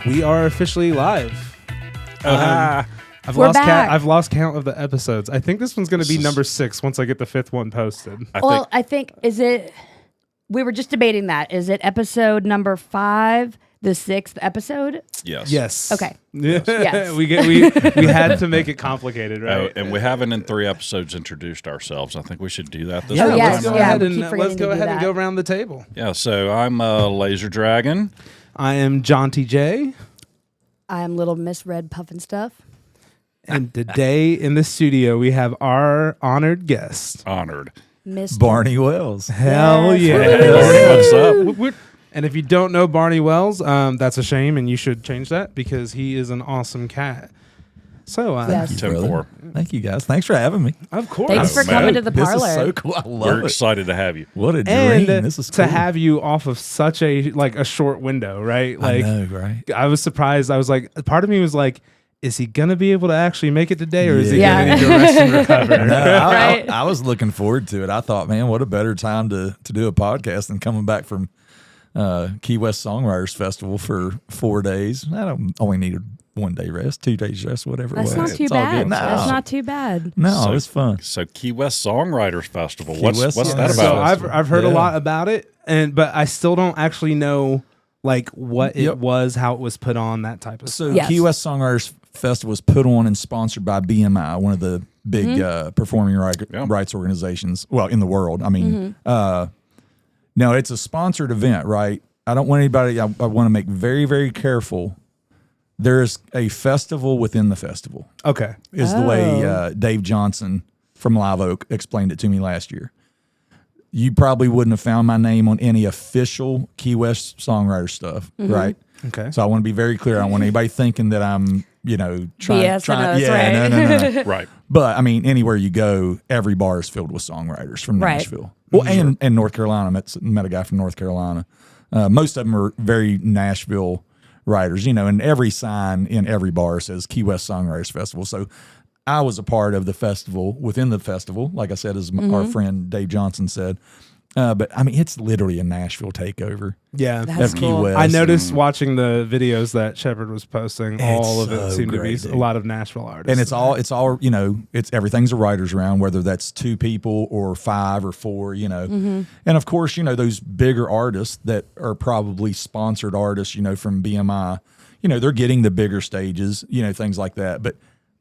We are officially live. I've lost count of the episodes. I think this one's going to be number 6 once I get the 5th one posted. I think we were just debating that. Is it episode number 5, the 6th episode? Yes. Okay. Yes. we had to make it complicated, right? And we haven't in 3 episodes introduced ourselves. I think we should do that this Yeah, time. let's go ahead and and go around the table. Yeah, so I'm Laser Dragon. I am John T.J. I'm Little Miss Red Puffin Stuff. And today in the studio, we have our honored guest. Honored. Mr. Barney Wells. Hell yeah. Barney, what's up? And if you don't know Barney Wells, that's a shame, and you should change that because he is an awesome cat. So, Yes. 10-4. Thank you, guys. Thanks for having me. Of course. Thanks for coming to the This parlor. is so cool. I love We're it. excited to have you. What a dream. And This is cool. to have you off of such a short window, right? I know, right? I was surprised. I was like, part of me was like, is he gonna be able to actually make it today, or is he Yeah. gonna need to rest and recover? No, Right. I was looking forward to it. I thought, man, what a better time to do a podcast than coming back from Key West Songwriters Festival for 4 days. I only needed 1 day rest, 2 days rest, whatever That's it not was. too It's all bad. good. No, That's not too bad. no, it was fun. So Key West Songwriters Festival. Key What's West that Songwriters about? So I've heard a Yeah. lot about it, but I still don't actually know like what it was, how it was put on, that type of stuff. So Yes. Key West Songwriters Festival was put on and sponsored by BMI, one of the big performing rights organizations, well, in the world. I mean, no, it's a sponsored event, right? I don't want anybody, I want to make very, very careful. There's a festival within the festival, Okay. is the way Dave Johnson from Live Oak explained it to me last year. You probably wouldn't have found my name on any official Key West songwriter stuff, right? Okay. So I want to be very clear. I don't want anybody thinking that I'm, trying. BS trying us, yeah, right? no. Right. But I mean, anywhere you go, every bar is filled with songwriters from Right. Nashville. Well, and North Carolina. Met a guy from North Carolina. Most of them are very Nashville writers, and every sign in every bar says Key West Songwriters Festival. So I was a part of the festival within the festival, like I said, as our friend Dave Johnson said. But I mean, it's literally a Nashville takeover Yeah. That's of Key cool. West. I noticed watching the videos that Shepard was posting, all of it so seemed to great, be dude. a lot of Nashville artists. And it's all it's everything's a writer's round, whether that's 2 people or 5 or 4, And of course, those bigger artists that are probably sponsored artists, from BMI, they're getting the bigger stages, things like that. But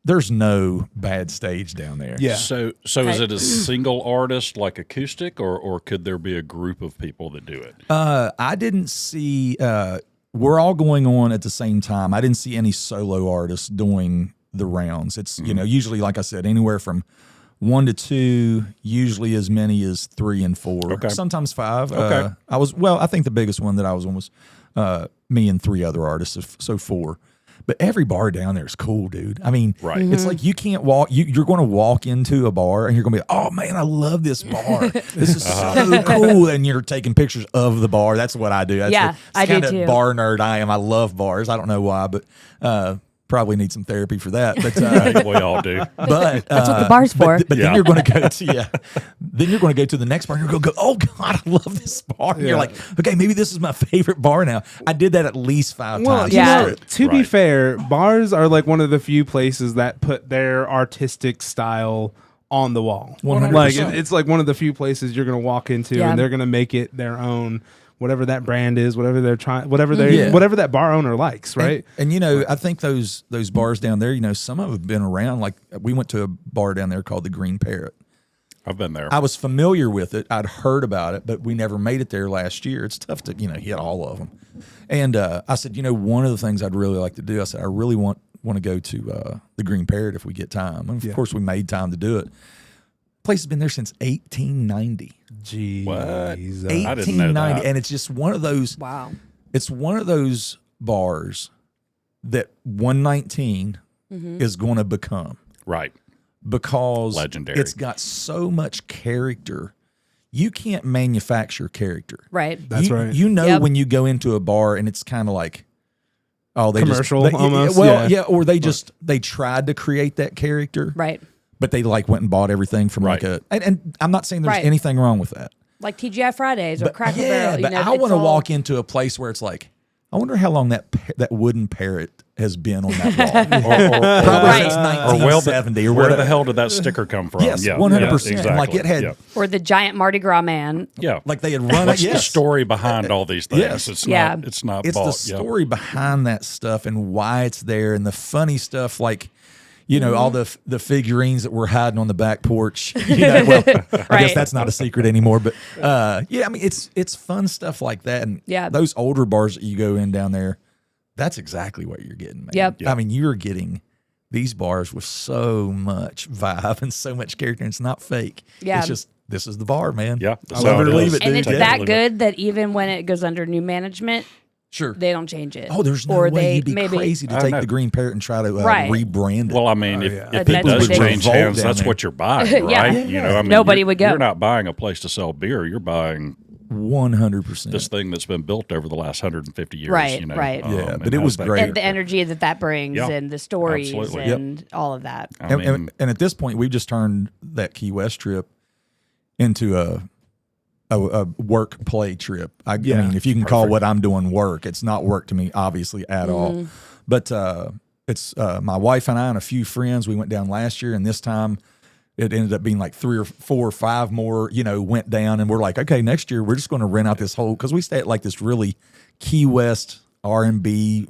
there's no bad stage down there. Yeah. So is it a single artist like acoustic, or could there be a group of people that do it? I didn't see we're all going on at the same time. I didn't see any solo artists doing the rounds. It's usually, like I said, anywhere from 1 to 2, usually as many as 3 and 4. Okay. Sometimes 5. Okay. I think the biggest one that I was on was me and 3 other artists, so 4. But every bar down there is cool, dude. I mean, Right. It's like you can't walk. You're going to walk into a bar and you're going to be, oh man, I love this bar. This is so cool. And you're taking pictures of the bar. That's what I do. That's I do kind of too. bar nerd I am. I love bars. I don't know why, but probably need some therapy for that. But I think we all do. but That's what the bar's for. But Yeah. then you're going to go to Then you're going to go to the next bar and you're going to go, oh God, I love this bar. And you're like, okay, maybe this is my favorite bar now. I did that at least 5 Well, times. Yeah. to be Right. fair, bars are like one of the few places that put their artistic style on the wall. 100%. Like it's like one of the few places you're going to walk into, Yeah. and they're going to make it their own, whatever that brand is, whatever they're trying, whatever that bar owner likes, right? And I think those bars down there, some of them have been around. Like we went to a bar down there called the Green Parrot. I've been there. I was familiar with it. I'd heard about it, but we never made it there last year. It's tough to, hit all of them. And I said, one of the things I'd really like to do, I said, I really want to go to the Green Parrot if we get time. And of course, we made time to do it. Place has been there since 1890. Jeez. What? I didn't know 1890. that. And it's just one of those. Wow. It's one of those bars that 119 is going to become. Right. Because Legendary. it's got so much character. You can't manufacture character. Right. That's right. Yep. When you go into a bar and it's kind of like, oh, they Commercial just, almost, or they tried to create that character, Right. but they went and bought everything from Right. and I'm not saying there's Right. anything wrong with that. Like TGI Fridays or Cracker Yeah, Barrel. but I want to walk into a place where it's like, I wonder how long that wooden parrot has been on that wall. Probably since 1970 or where whatever. the hell did that sticker come from? Yes, yeah, 100%. Yeah, exactly. Like it had, yeah. Or the giant Mardi Gras man. Yeah. like they had run What's it. the Yes. story behind all these things? Yes. It's Yeah. not. It's not. It's bought. the story behind that stuff and why it's there, and the funny stuff, like all the figurines that we're hiding on the back porch. Well, I guess that's not a secret anymore. But I mean, it's fun stuff like that, and those older bars that you go in down there, that's exactly what you're getting, man. Yep. I mean, you're getting these bars with so much vibe and so much character, and it's not fake. Yeah. It's just, this is the bar, man. Yeah. I love it. Leave it, And dude. it's that good that even when it goes under new management, Sure. they don't change it. Oh, there's no or way. You'd be maybe, crazy to take the green parrot and try to rebrand it. Well, I mean, if That's it does ridiculous. change Revolt hands, down that's there. what you're buying, right? Yeah. I mean, Nobody would go. You're not buying a place to sell beer. You're buying 100%. this thing that's been built over the last 150 years. Right, You know? right. Yeah, and but it was has that great. and the energy that brings Yeah. and the stories Absolutely. and all of that. I mean, And at this point, we've just turned that Key West trip into a work play trip. I mean, if you can call what I'm doing work, it's not work to me, obviously, at all. But it's my wife and I and a few friends. We went down last year, and this time it ended up being like 3 or 4 or 5 more, went down. And we're like, okay, next year we're just going to rent out this whole, because we stay at like this really Key West Airbnb,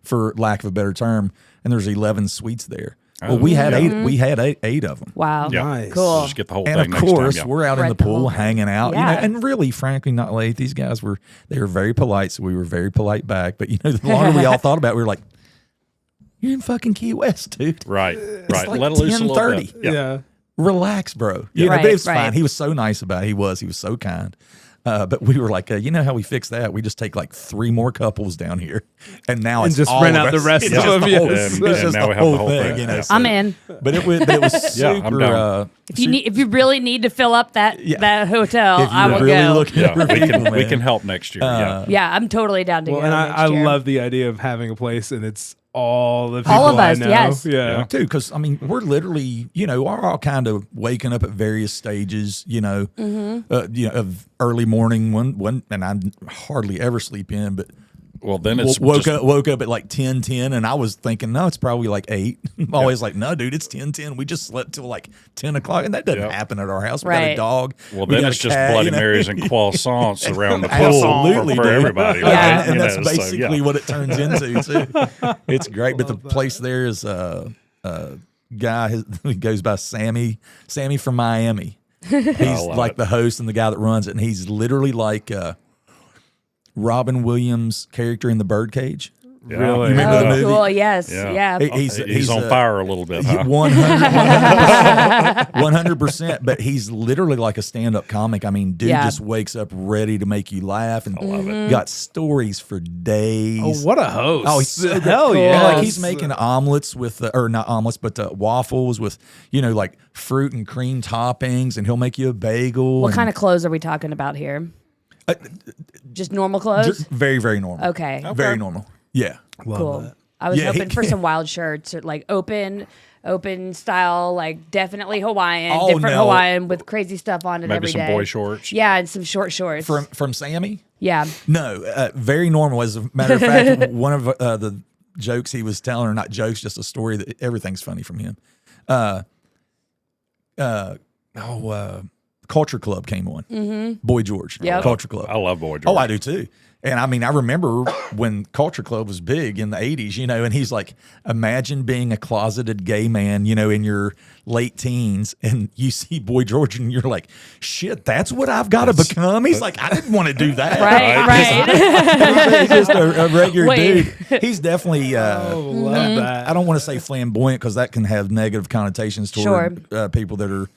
for lack of a better term. And there's 11 suites there. Well, we had eight. We had eight of them. Wow. yeah. Nice. Cool. Just get the whole And thing of next course, time. Yeah. we're out in Rent the the whole pool thing. hanging out, Yeah. and really, frankly, not late. These guys were very polite, so we were very polite back. But the longer we all thought about it, we were like, "You're in fucking Key West, dude. Right. like Let it loose a little 10:30. bit. Yeah. Relax, bro." But Right, it was right. fine. He was so nice about it. He was so kind. But we were like, you know how we fix that? We just take like 3 more couples down here, and now And it's just all rent of out the us. rest It's of just them, the whole- yes. it's And just now the we have the whole whole thing. thing. Yeah. So- I'm in. But it was Yeah, I'm super. down. If you really need to fill up that hotel, if I you're will really go. looking Yeah, for people, we man. can help next year. Yeah. Yeah, I'm totally down to Well, go. and next I year. love the idea of having a place and it's all the people All of I us, know. yes. Yeah. too, because I mean, we're literally, we're all kind of waking up at various stages, of early morning. One, and I hardly ever sleep in, but Well, then it's woke up at like 10:10, and I was thinking, no, it's probably like 8. I'm always like, no, dude, it's 10:10. We just slept till like 10 o'clock, and that doesn't Yep. happen at our house. We got Right. a dog. Well, we then got it's a just cat, Bloody Marys and croissants around the pool Absolutely, for dude. everybody. Yeah. right? And You that's know, so, basically yeah. what it turns into too. It's great, but the place there is guy he goes by Sammy from Miami. He's love like it. the host and the guy that runs it, and he's literally like Robin Williams' character in the Birdcage. Yeah. Really? You remember the movie? Cool. Yes. Yeah. Yeah. He's on fire a little bit, huh? 100%. But he's literally like a stand-up comic. I mean, dude Yeah. just wakes up ready to make you laugh, and got stories for days. Oh, what a host. Oh, he's so good. hell Cool. yeah. Like he's making omelets with, or not omelets, but waffles with, like fruit and cream toppings, and he'll make you a bagel. What kind of clothes are we talking about here? Just normal clothes? Very, very normal. Okay. Very normal. Yeah. Love Cool. that. I was Yeah, hoping for some wild shirts, or like open style, like definitely Hawaiian, Oh, different no. Hawaiian with crazy stuff on it Maybe every some day. boy shorts. Yeah, and some short shorts. From Sammy? yeah. No, very normal. As a matter of fact, one of the jokes he was telling, or not jokes, just a story that everything's funny from him. Culture Club came on. Boy George. Yep. Culture Club. I love Boy George. Oh, I do too. And I mean, I remember when Culture Club was big in the 80s, and he's like, imagine being a closeted gay man, in your late teens, and you see Boy George and you're like, shit, that's what I've got to become. He's like, I didn't want to do that. Right. He's just a regular Wait. dude. He's definitely, Oh, love that. I don't want to say flamboyant because that can have negative connotations toward people that are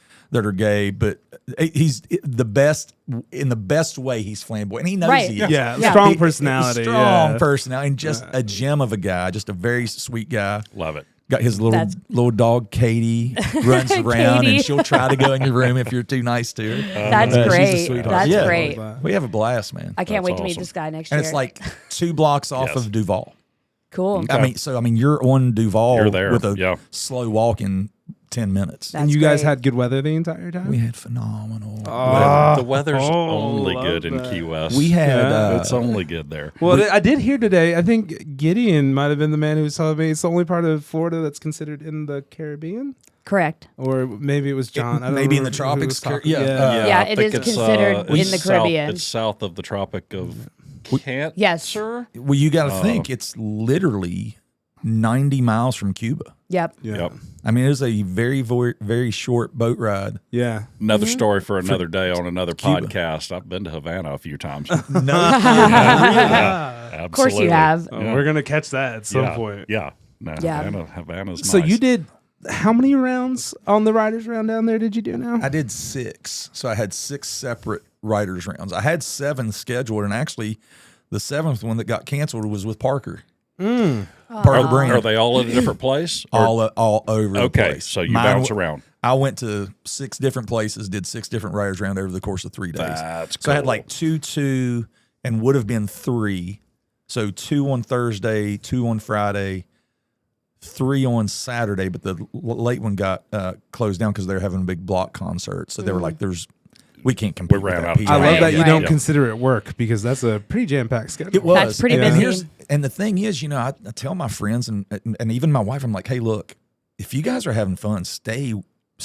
gay, but he's the best in the best way. He's flamboyant, and he knows Right. he is. Yeah, Yeah. strong personality. Strong yeah. personality, and just a gem of a guy, just a very sweet guy. Love it. Got his That's- little dog Katie runs around, Katie. and she'll try to go in your room if you're too nice to her. That's She's a great. sweetheart. That's Yeah. great. We have a blast, man. I can't That's wait to meet awesome. this guy next And year. it's like 2 blocks off Yes. of Duval. cool. I mean, you're on Duval You're there. with a Yeah. slow walk in 10 minutes. That's and you guys great. had good weather the entire time? We had phenomenal. The weather's only love good in that. Key West. We had it's only good there. Well, I did hear today, I think Gideon might have been the man who was telling me it's the only part of Florida that's considered in the Caribbean. Correct. Or maybe it was John. I don't maybe in remember the who tropics. was talking. Yeah. Yeah, I it think is it's, considered in it's the Caribbean. It's south of the Tropic of Cancer. Yes. Well, you got to think it's literally 90 miles from Cuba. Yep. Yep. I mean, it was a very, very short boat ride. Yeah. Another story for another day on another Cuba. podcast. I've been to Havana a few times. No, Yeah, Of course you have. Oh, we're going to catch that at some yeah, point. Yeah. No, Yeah. Havana's So nice. you did how many rounds on the Riders Round down there did you do now? I did 6. So I had 6 separate writers rounds. I had 7 scheduled, and actually, the 7th one that got canceled was with Parker. Parker Brand. Are they all at a different place? Or- all over the Okay, place. so you Mine bounce w- around. I went to 6 different places, did 6 different writers round over the course of 3 days. That's So I had cool. like 2, and would have been 3. So 2 on Thursday, 2 on Friday, 3 on Saturday, but the late one got closed down because they were having a big block concert. So they were like, we can't compete. We ran with that out of PA. I love that you Right. don't Yeah. consider it work because that's a pretty jam-packed schedule. It was. That's pretty and busy. And the thing is, I tell my friends and even my wife, I'm like, hey, look, if you guys are having fun, stay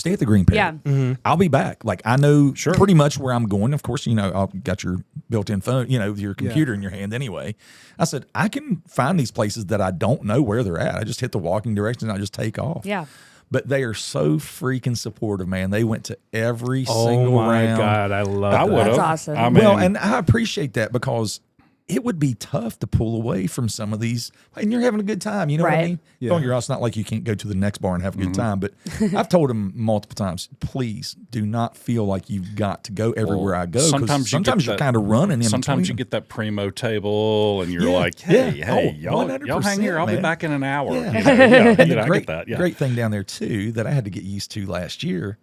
at the Green Parrot. Yeah. I'll be back. Like, I know pretty much where I'm going. Of course, I've got your built-in phone, your computer in your hand anyway. I said, I can find these places that I don't know where they're at. I just hit the walking directions and I just take off. Yeah. But they are so freaking supportive, man. They went to every Oh single my round. God, I love I that. would have. That's awesome. I mean, Well, and I appreciate that because it would be tough to pull away from some of these. And you're having a good time. You know what I Right. mean? Yeah. Don't get me wrong, it's not like you can't go to the next bar and have a good time. But I've told them multiple times, please do not feel like you've got to go everywhere I go. 'Cause sometimes you get you're that- kind of running in sometimes between you them. get that primo table, and you're Yeah, like, hey, yeah. hey, Oh, y'all 100%, hang here. I'll be man. back in an hour. Yeah. You know, And I great, get that. Yeah. great thing down there too that I had to get used to last year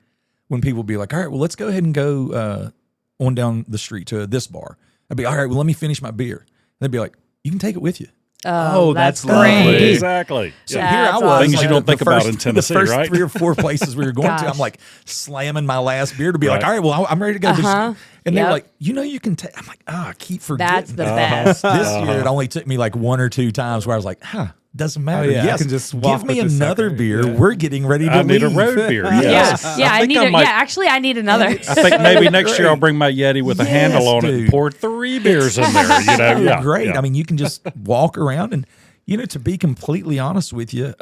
when people would be like, all right, well, let's go ahead and go on down the street to this bar. I'd be, all right, well, let me finish my beer. And they'd be like, you can take it with you. Oh, that's great. lovely. Exactly. So Yeah. here I That's was. awesome. Things you like, don't the think about first- in Tennessee, the first right? 3 or 4 places we were going to, Gosh. I'm like slamming my last beer to be like, Right. all right, well, I'm ready to go. Uh-huh. And they're Yep. like, you can take. I'm like, I keep forgetting. That's the best. This year, it only took me like 1 or 2 times where I was like, doesn't matter. Oh, yeah, I Yes, can just walk give me with this another sucker. beer. Yeah. We're getting ready to I need a leave. road beer. Yeah. Yes. Yeah. I think need I it. might- Yeah. Actually, I need another. I think maybe next year I'll bring my Yeti with a Yes, handle on it and dude. pour 3 beers in there. Yeah. Great. Yeah. I mean, you can just walk around and, to be completely honest with you,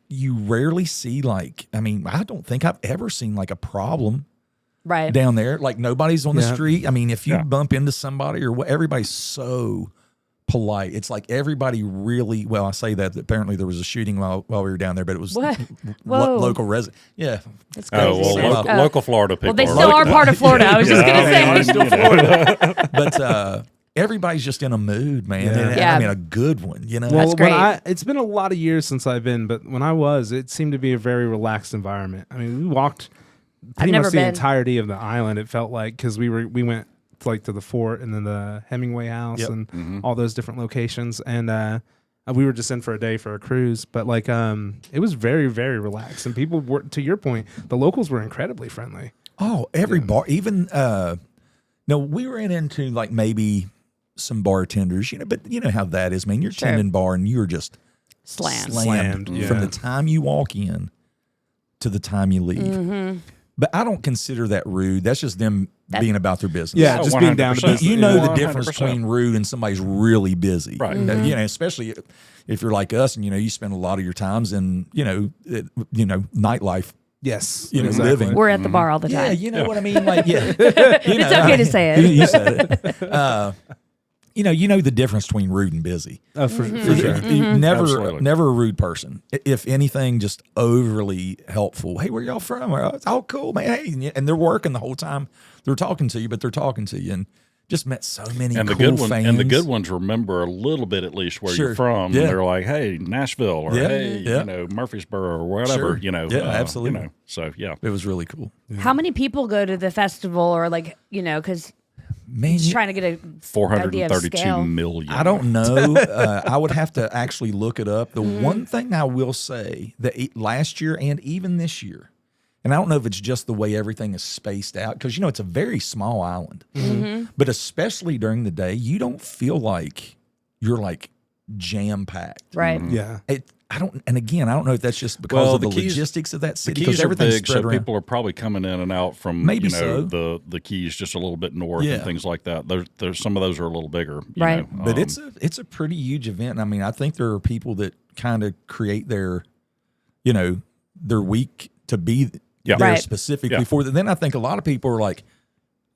you rarely see I don't think I've ever seen like a problem Right. down there. Like nobody's on the Yeah. street. I mean, if you Yeah. bump into somebody or what, everybody's so polite. It's like everybody really, well, I say that apparently there was a shooting while we were down there, but it was What? Whoa. local resident. Yeah. That's crazy. Oh, well, Well, local Florida people. Well, they are still like are part of Florida. I was just going to say. Still Florida. But everybody's just in a mood, man. Yeah. And, Yeah. I mean, a good one, Well, That's great. it's been a lot of years since I've been, but when I was, it seemed to be a very relaxed environment. I mean, we walked pretty never much the been. entirety of the island. It felt like because we went to the fort and then the Hemingway House Yep. and all those different locations, and we were just in for a day for a cruise. But it was very, very relaxed, and people were, to your point, the locals were incredibly friendly. Oh, every bar, even no, we ran into like maybe some bartenders, but you know how that is, man. You're Sure. tending bar and you're just Slammed. slammed Yeah. from the time you walk in to the time you leave. Mm-hmm. But I don't consider that rude. That's just them being about their business. Yeah, Oh, just being down to 100%. business. You know the 100%. difference between rude and somebody's really busy. Right. Especially if you're like us and you spend a lot of your times in nightlife. Yes, living. We're at the bar all the Yeah, time. you know what I mean? Like, yeah. It's okay to say it. You said it. You know the difference between rude and busy. for Mm-hmm. sure. Absolutely. Never a rude person. If anything, just overly helpful. Hey, where y'all from? Oh, cool, man. Hey, and they're working the whole time. They're talking to you, but they're talking to you, and just met so many And the cool good one, fans. and the good ones remember a little bit at least where Sure. you're from. Yeah. And they're like, "Hey, Nashville," or Yeah. "Hey, Yeah. Murfreesboro," or whatever. Sure. Yeah, absolutely. So yeah, It was really cool. How many people go to the festival or because Man, Just trying to get a idea of 432 scale. million. I don't know. I would have to actually look it up. The one thing I will say that last year and even this year, and I don't know if it's just the way everything is spaced out, because, it's a very small island. But especially during the day, you don't feel like you're like jam-packed. Right. Yeah. I don't know if that's just because of the logistics of that city. The Keys are everything's big, spread so around. people are probably coming in and out from Maybe so. the Keys just a little bit north and things like that. There's some of those are a little bigger, you Right. know. But it's a pretty huge event. I mean, I think there are people that kind of create their week to be there Right. specifically for that. Then I think a lot of people are like,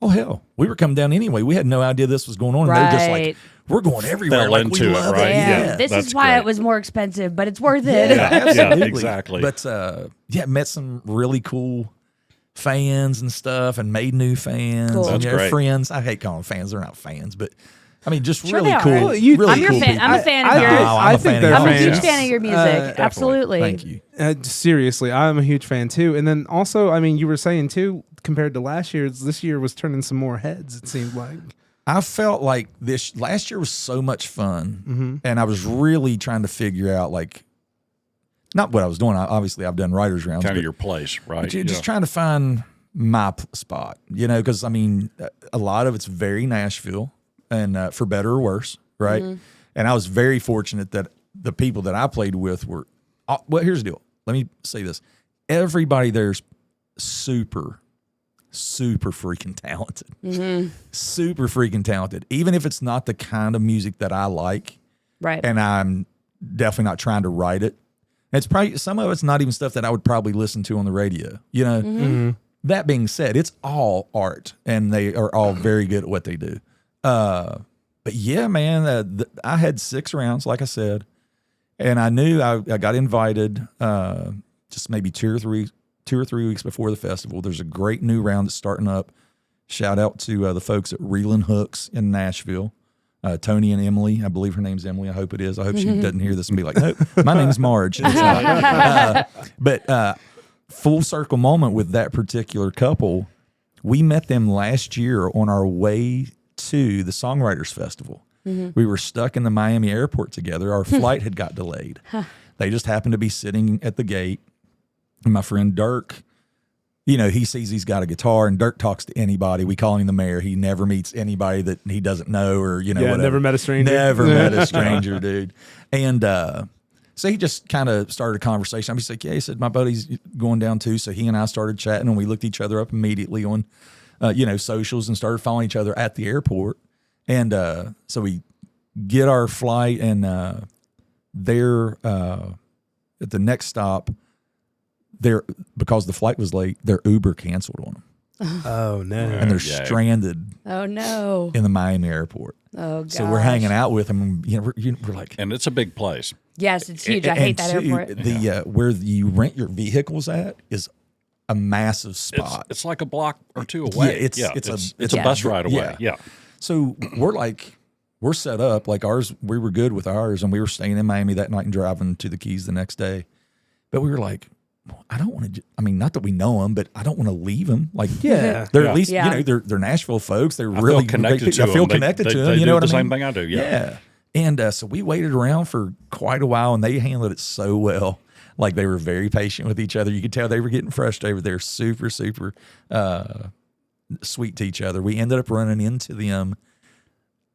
oh hell, we were coming down anyway. We had no idea this was going on. And they're just like, Right. we're going everywhere. Fell Like, we into it, love right? it. Yeah. Yeah, This that's is why great. it was more expensive, but it's worth it. Yeah, absolutely. exactly. But met some really cool fans and stuff, and made new fans. Cool. And, That's great. friends. I hate calling them fans; they're not fans, but I mean, just Sure really they are. cool. Well, really I'm your cool fan. people. I'm a fan of I yours. think- I'm a I fan think of they're yours. I'm a huge fans. fan of your music. Absolutely. Thank you. Seriously, I'm a huge fan too. And then also, I mean, you were saying too, compared to last year's, this year was turning some more heads, it seemed like. I felt like this last year was so much fun, and I was really trying to figure out like not what I was doing. Obviously, I've done writers rounds, kind but of your place, right? just trying to find my spot. Because I mean, a lot of it's very Nashville, and for better or worse, right? And I was very fortunate that the people that I played with were. Well, here's the deal. Let me say this: everybody there's super freaking talented. Super freaking talented. Even if it's not the kind of music that I like, Right. and I'm definitely not trying to write it. It's probably some of it's not even stuff that I would probably listen to on the radio. That being said, it's all art, and they are all very good at what they do. But yeah, man, I had 6 rounds, like I said, and I knew I got invited just maybe 2 or 3 weeks before the festival. There's a great new round that's starting up. Shout out to the folks at Reelin' Hooks in Nashville. Tony and Emily. I believe her name's Emily. I hope it is. I hope she doesn't hear this and be like, nope, my name's Marge. It's not. But full circle moment with that particular couple, we met them last year on our way to the Songwriters Festival. We were stuck in the Miami airport together. Our flight had got delayed. They just happened to be sitting at the gate. And my friend Dirk, he sees he's got a guitar, and Dirk talks to anybody. We call him the mayor. He never meets anybody that he doesn't know, or whatever. Never met a stranger. Never met a stranger, dude. And so he just kind of started a conversation. I'm just like, yeah, he said, my buddy's going down too. So he and I started chatting, and we looked each other up immediately on, socials, and started following each other at the airport. And so we get our flight, and they're at the next stop, because the flight was late, their Uber canceled on them. Oh, no. And they're stranded Oh no. in the Miami airport. Oh god. So we're hanging out with them. We're like, And it's a big place. Yes, it's huge. I hate that airport. Where you rent your vehicles at is a massive spot. It's like a block or two away. it's a bus ride away. Yeah. So we're set up like ours. We were good with ours, and we were staying in Miami that night and driving to the Keys the next day. But we were like, I don't want to. I mean, not that we know them, but I don't want to leave them. Like, Yeah. they're at least Yeah. they're Nashville folks. They're I really feel connected great to people. I them. feel They- connected they- to they them. You do know what the I mean? same thing I do. Yeah. And so we waited around for quite a while, and they handled it so well. Like, they were very patient with each other. You could tell they were getting frustrated. They're super, super sweet to each other. We ended up running into them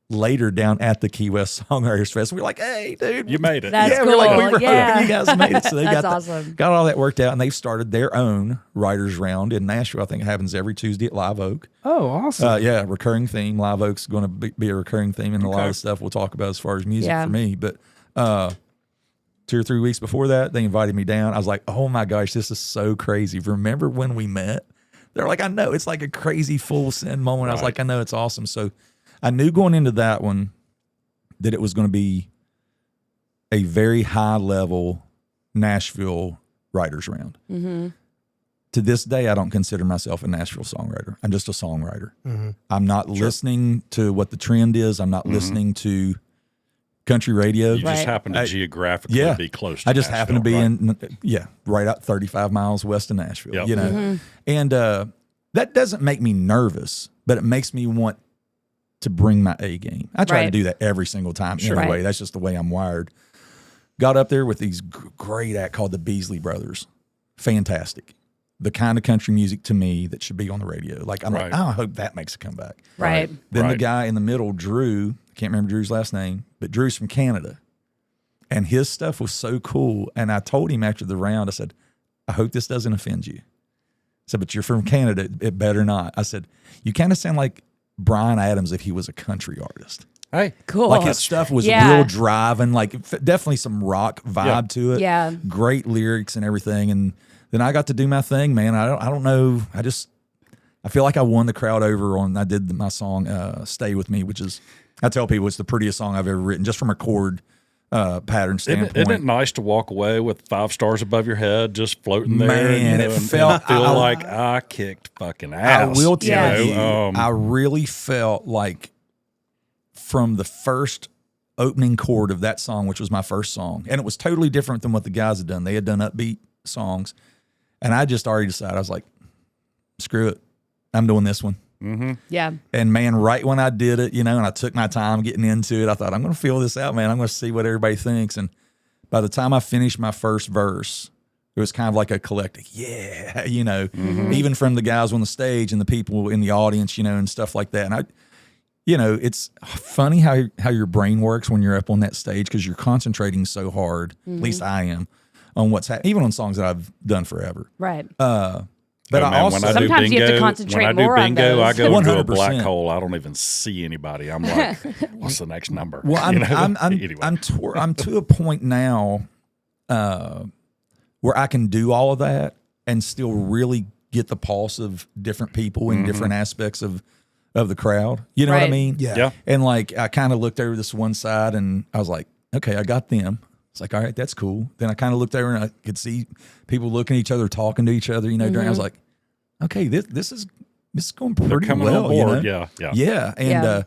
later down at the Key West Songwriters Fest. We were like, hey, dude. You made it. That's yeah, we're like, we cool. were Yeah. hoping you guys made it. So they That's got awesome. got all that worked out, and they've started their own writers round in Nashville. I think it happens every Tuesday at Live Oak. Oh, awesome. Yeah, recurring theme. Live Oak's going to be a recurring theme in a lot of stuff we'll talk about as far as music Yeah. for me. But 2 or 3 weeks before that, they invited me down. I was like, oh my gosh, this is so crazy. Remember when we met? They're like, I know. It's like a crazy full send moment. I was like, I know, it's awesome. So I knew going into that one that it was going to be a very high level Nashville writers round. To this day, I don't consider myself a Nashville songwriter. I'm just a songwriter. I'm not listening to what the trend is. I'm not listening to country radio. You just Right. happen to geographically be close to I just happen to be Nashville, right out 35 miles west of Nashville, Yep. And that doesn't make me nervous, but it makes me want to bring my A game. I try to Right. do that every single time anyway. Right. That's just the way I'm wired. Got up there with these great act called the Beasley Brothers. Fantastic. The kind of country music to me that should be on the radio. Like, I'm like, Right. oh, I hope that makes a comeback. Right. Then the Right. guy in the middle, Drew, I can't remember Drew's last name, but Drew's from Canada. And his stuff was so cool. And I told him after the round, I said, I hope this doesn't offend you. I said, but you're from Canada. It better not. I said, you kind of sound like Bryan Adams if he was a country artist. Hey, Cool. Like his stuff was Yeah. real driving, like definitely some rock vibe to it. Yeah. Great lyrics and everything. And then I got to do my thing, man. I don't know. I feel like I won the crowd over I did my song, Stay With Me, which is, I tell people it's the prettiest song I've ever written, just from a chord pattern standpoint. Isn't it nice to walk away with 5 stars above your head, just floating there? Man, it felt- and feel I- like I kicked fucking I ass. will tell Yeah. you, I really felt like from the first opening chord of that song, which was my first song, and it was totally different than what the guys had done. They had done upbeat songs, and I just already decided, I was like, screw it. I'm doing this one. Yeah. And man, right when I did it, and I took my time getting into it, I thought, I'm going to feel this out, man. I'm going to see what everybody thinks. And by the time I finished my first verse, it was kind of like a collective, yeah, even from the guys on the stage and the people in the audience, and stuff like that. And it's funny how your brain works when you're up on that stage because you're concentrating so hard, at least I am, on what's happening, even on songs that I've done forever. Right. But Oh, I man, also, when I do Sometimes you have to bingo- concentrate when I do more on bingo, those. I go into a 100%. black hole. I don't even see anybody. I'm like, what's the next number? well, Anyway. I'm to a point now where I can do all of that and still really get the pulse of different people in different aspects of the crowd. You know what I Right. mean? Yeah. And like, I kind of looked over this one side and I was like, okay, I got them. It's like, all right, that's cool. Then I kind of looked over and I could see people looking at each other, talking to each other, during, I was like, okay, this is going They're pretty coming well. on board. Yeah. Yeah. And Yeah.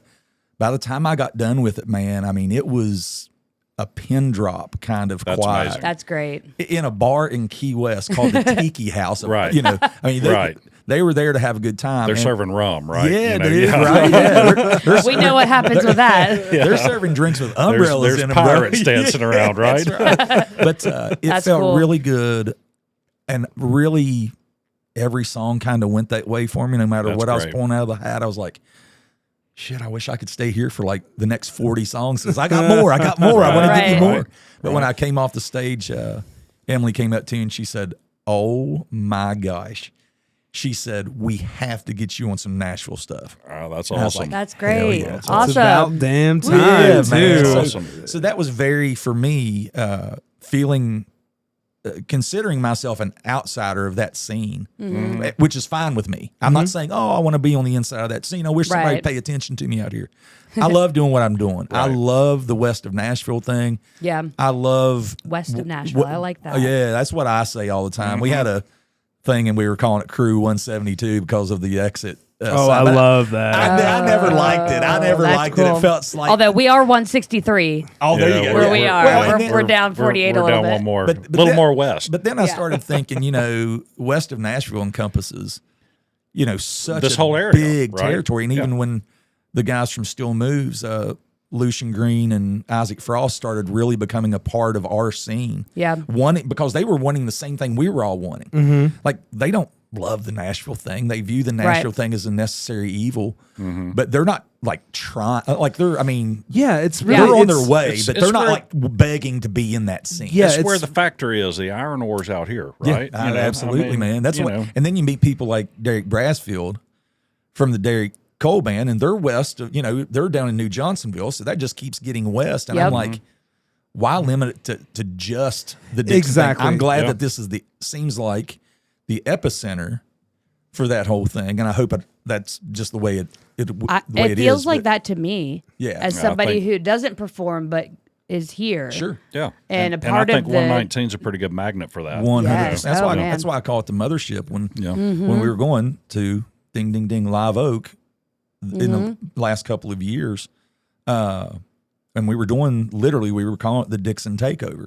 By the time I got done with it, man, I mean, it was a pin drop kind of That's quiet. amazing. That's great. In a bar in Key West called the Tiki House. Right. I mean, they were there to have a good time. They're And- serving rum, right? Yeah, You know, dude, yeah. right? Yeah. They're We know what happens with that. They're serving drinks with umbrellas There's in them. bro. pirates dancing around, right? That's right. But it That's felt cool. really good, and really every song kind of went that way for me. No matter That's what I was great. pulling out of the hat, I was like, shit, I wish I could stay here for like the next 40 songs. Since I got more. I want to give you Right. more. But when I came off the stage, Emily came up to me and she said, oh my gosh. She said, we have to get you on some Nashville stuff. Oh, that's I was awesome. like, That's Hell great. yeah. It's It's about Awesome. damn time, Yeah, too. man. That's So, awesome. so that was very, for me, feeling, considering myself an outsider of that scene, which is fine with me. I'm not saying, oh, I want to be on the inside of that scene. I wish somebody Right. would pay attention to me out here. I love doing what I'm doing. I Right. love the West of Nashville thing. Yeah. I love West of Nashville. I like that. Yeah, that's what I say all the time. We had a thing and we were calling it Crew 172 because of the exit. Oh, sign. I But love that. I never liked it. I never That's liked it. cool. It felt like Although we are 163 oh, there Yeah, you go. where Yeah. we are. Well, and we're, then- we're down 48 we're a little down bit. one more, But a little that- more west. But then I Yeah. started thinking, west of Nashville encompasses, such This a whole area, big right? territory. And Yeah. even when the guys from Still Moves, Lucian Green and Isaac Frost started really becoming a part of our scene. Yeah. Because they were wanting the same thing we were all wanting. Like they don't love the Nashville thing. They view the Nashville thing as a necessary evil, but they're not like trying, like they're, I mean, Yeah, it's Yeah. really they're on it's- their way, it's- but it's they're not where- like begging to be in that scene. Yeah, That's where it's- the factory is. The iron ore's out here, right? Yeah, You know, absolutely, I mean, man. That's you what. know. And then you meet people like Derek Brasfield from the Derek Cole Band, and they're west. They're down in New Johnsonville, so that just keeps getting west. And I'm Yep. like, why limit it to just the Dickson thing? Exactly. I'm glad Yeah. that this is seems like the epicenter for that whole thing, and I hope that's just the way the way It it feels is, like but- that to me. Yeah. As Yeah, I somebody think- who doesn't perform but is here. Sure. Yeah, And a part I of think the- 119 is a pretty good magnet for that. 100%. Yes. That's Oh, why. man. That's why I call it the mothership when Yeah. when we were going to Ding Ding Ding Live Oak in the last couple of years, and we were calling it the Dickson Takeover.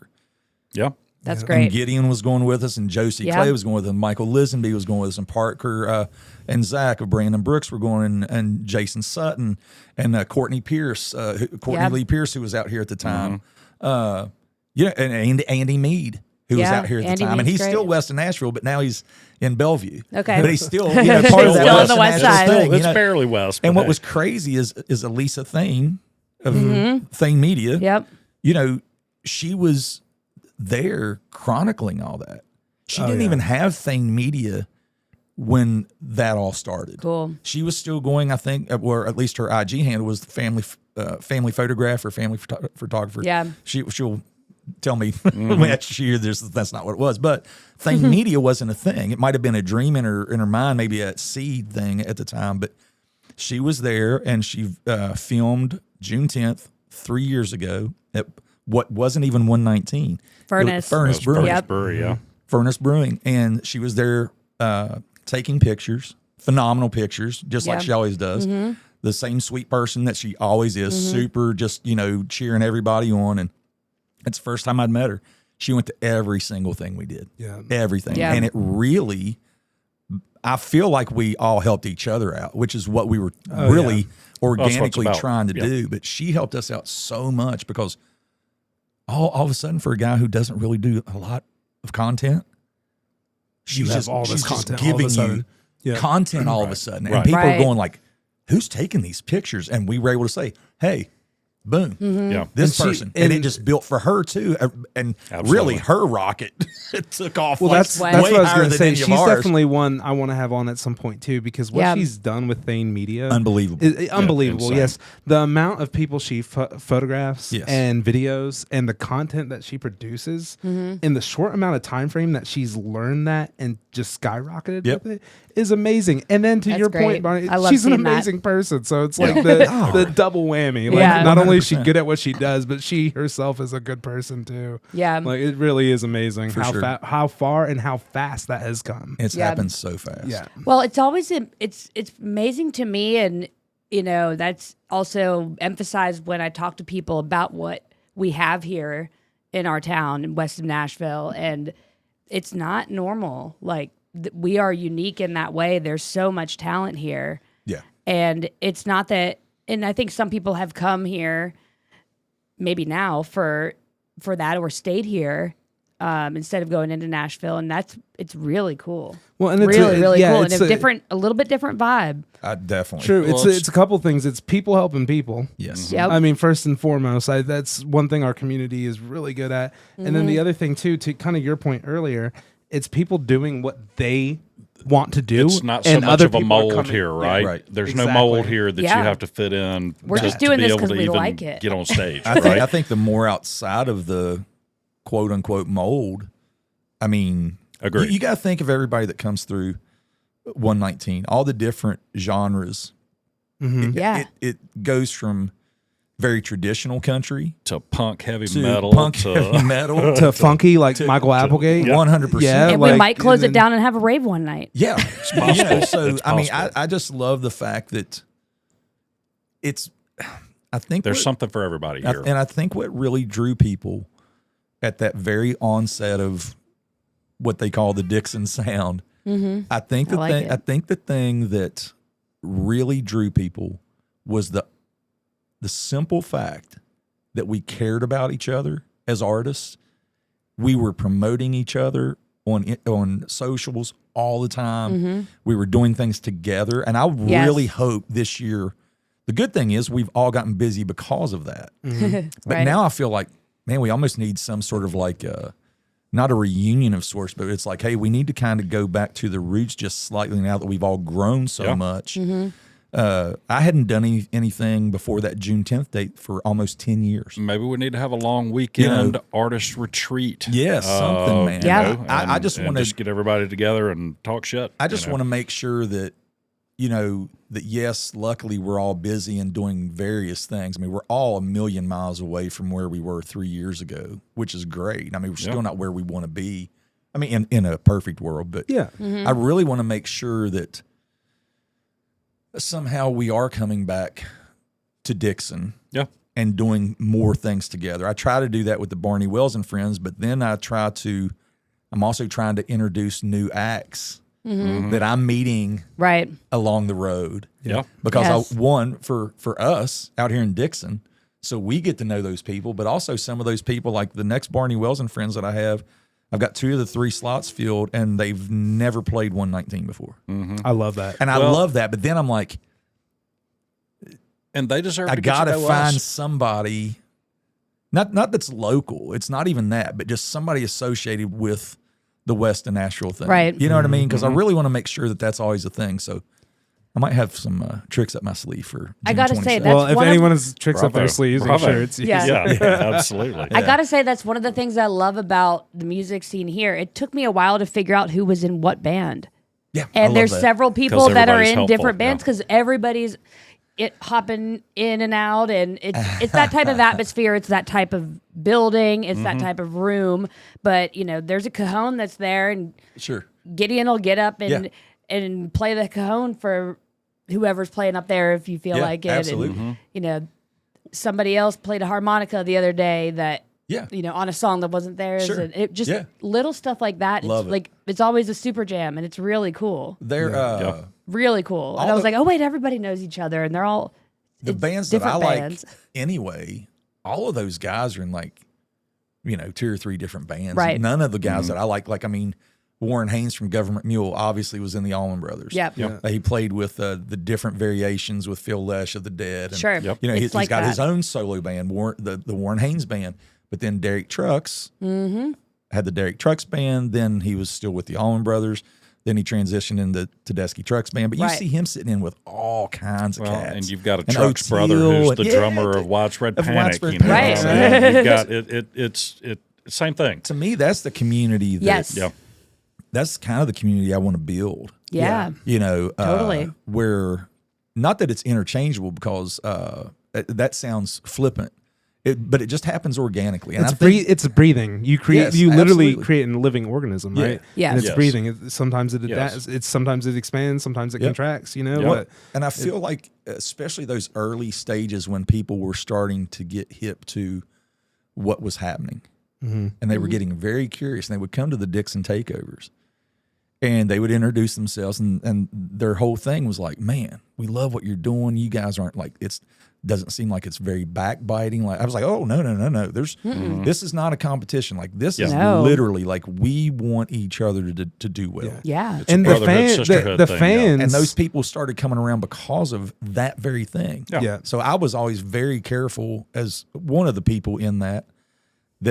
Yeah. That's And great. Gideon was going with us, and Josie Yeah. Clay was going with us, and Michael Lisenby was going with us, and Parker and Zach of Brandon Brooks were going, and Jason Sutton, and Courtney Pierce, Courtney Lee Pierce, who was out here at the time. And Andy Mead, who was out here at the Andy time. And Mead's he's great. still west of Nashville, but now he's in Bellevue. Okay. But he's still part of that Still on the of west Nashville side. thing, It's barely west. And but what hey. was crazy is Elisa Thane of Thane Media. Yep. She was there chronicling all that. She didn't even have Thane Media when that all started. Cool. She was still going, I think, or at least her IG handle was family photograph or family photographer. Yeah. She'll tell me next year that's not what it was. But Thane Media wasn't a thing. It might have been a dream in her mind, maybe a seed thing at the time. But she was there, and she filmed June 10th, 3 years ago at what wasn't even 119. Furnace. Furnace Brewing. Furnace Yep. Brewery, yeah. Furnace Brewing. And she was there taking pictures, phenomenal pictures, just like Yeah. she always does. The same sweet person that she always is, super just, cheering everybody on. And it's the first time I'd met her. She went to every single thing we did. Yeah. Everything. Yeah. And it really, I feel like we all helped each other out, which is what we were really organically about. trying to Yeah. do. But she helped us out so much because all of a sudden, for a guy who doesn't really do a lot of content, she's have just all this she's just content all of a giving you sudden. Yeah. content all of a sudden. And Right. people Right. are going like, who's taking these pictures? And we were able to say, hey, boom, Yeah. this And she- person. And it and- just built for her too. And Absolutely. really her rocket it took off Well, like that's way what I was higher going to than say. any She's of ours. definitely one I want to have on at some point too, because what Yeah. she's done with Thane Media, Unbelievable. is unbelievable. insane. Yes, the amount of people she photographs Yes. and videos, and the content that she produces in the short amount of time frame that she's learned that and just skyrocketed Yep. with it is amazing. And then to That's your great. point, Barney, I love she's an seeing that. amazing person. So it's like the double whammy. Like Yeah. not only is she 100%. good at what she does, but she herself is a good person too. Yeah. Like it really is amazing For how sure. how far and how fast that has come. It's Yeah. happened so fast. Yeah. Well, it's always it's amazing to me, and that's also emphasized when I talk to people about what we have here in our town in west of Nashville, and it's not normal. Like we are unique in that way. There's so much talent here, Yeah. and it's not that. And I think some people have come here, maybe now for that, or stayed here. Instead of going into Nashville, and it's really cool. Well, and it's really yeah, cool, and it's a little bit different vibe. I definitely. True. Well, It's a couple things. It's people helping people. Yes. Yep. I mean, first and foremost, that's one thing our community is really good at. And then the other thing too, to kind of your point earlier, it's people doing what they want to do. It's not so and much other of a people are mold coming- here, Yeah. right? right. There's Exactly. no mold here that Yeah. you have to fit in. We're to- just to doing be this able 'cause to we even like it. Get on stage, I right? think the more outside of the quote unquote mold, I mean, Agreed. you got to think of everybody that comes through 119, all the different genres. Yeah. It goes from very traditional country to punk heavy to metal punk to heavy metal To funky like Michael Applegate. 100%. Yeah, And we like, might close and it down and have a rave one night. Yeah. So, It's I mean, possible. I just love the fact that I think there's what- something for everybody here. and I think what really drew people at that very onset of what they call the Dickson sound, I think I like it. I think the thing that really drew people was the simple fact that we cared about each other as artists. We were promoting each other on socials all the time. We were doing things together, and I Yes. really hope this year. The good thing is we've all gotten busy because of that. But Right. now I feel like, man, we almost need some sort of like not a reunion of sorts, but it's like, hey, we need to kind of go back to the roots just slightly now that we've all grown so Yeah. much. I hadn't done anything before that June 10th date for almost 10 years. Maybe we need to have a long weekend artist retreat. Yes, something, man. Yeah. You know, I and- just and want to. just get everybody together and talk shit. I just you know. want to make sure that, that yes, luckily we're all busy and doing various things. I mean, we're all a million miles away from where we were 3 years ago, which is great. I mean, we're still not where we want to be. I mean, in a perfect world, but Yeah. I really want to make sure that somehow we are coming back to Dickson. Yeah. and doing more things together. I try to do that with the Barney Wells and Friends, but then I'm also trying to introduce new acts that I'm meeting Right. along the road. Yeah. Because Yes. for us out here in Dickson, so we get to know those people, but also some of those people, like the next Barney Wells and Friends that I have, I've got 2 of the 3 slots filled, and they've never played 119 before. I love that. And I love that, but then I'm like, And they deserve I to get gotta to know find us. somebody, not that's local. It's not even that, but just somebody associated with the West of Nashville thing. Right. You know what I mean? Because I really want to make sure that that's always a thing. So I might have some tricks up my sleeve for June I gotta say 27th. that's Well, if one of- anyone has tricks up their Bravo. sleeves, I'm Bravo. sure it's you. Yeah. Yeah, absolutely. I gotta say that's one of the things I love about the music scene here. It took me a while to figure out who was in what band. Yeah, I And love there's that. several people 'Cause that are everybody's in helpful, different bands yeah. because everybody's hopping in and out, and it's that type of atmosphere. It's that type of building. It's that type of room. But there's a cajon that's there, and Sure. Gideon will get up and Yeah. and play the cajon for whoever's playing up there if you feel Yeah, like it. absolutely. And somebody else played a harmonica the other day that. Yeah. On a song that wasn't theirs, Sure. and it just Yeah. little stuff like that. Love it's it. like it's always a super jam, and it's really cool, They're really cool. And All I was the- like, oh wait, everybody knows each other, and they're all the it's bands that I different like bands. anyway. All of those guys are in 2 or 3 different bands. Right. None of the guys that I like I mean, Warren Haynes from Government Mule obviously was in the Allman Brothers. Yep. Yeah. He played with the different variations with Phil Lesh of the Dead. And, Sure. Yep. It's he's like got that. his own solo band, the Warren Haynes band. But then Derek Trucks had the Derek Trucks band. Then he was still with the Allman Brothers. Then he transitioned into Tedeschi Trucks band. But you Right. see him sitting in with all kinds of Well, cats. and you've got a And Trucks Oteil brother who's and- the drummer of Widespread of Panic. Widespread You know, Panic. I mean, Right. you've got it's same thing. To me, that's the community. Yes. Yeah. That's kind of the community I want to build. Yeah. Totally. Where, not that it's interchangeable, because that sounds flippant, but it just happens organically. And It's I think it's breathing. You create. Yes, you literally absolutely. create a living organism, Yeah. right? Yes. And it's Yes. breathing. Sometimes it Yes. adapts. It's sometimes it expands. Sometimes it Yep. contracts. Yep. But And I feel like, especially those early stages when people were starting to get hip to what was happening, and they were getting very curious, and they would come to the Dickson takeovers, and they would introduce themselves, and their whole thing was like, "Man, we love what you're doing. You guys aren't doesn't seem like it's very backbiting." Like I was like, "Oh no. This is not a competition. Like this is No. literally like we want each other to do well." Yeah. It's a and the brotherhood, sisterhood the thing, yeah. fans, And those people started coming around because of that very thing. Yeah. Yeah. So I was always very careful as one of the people in that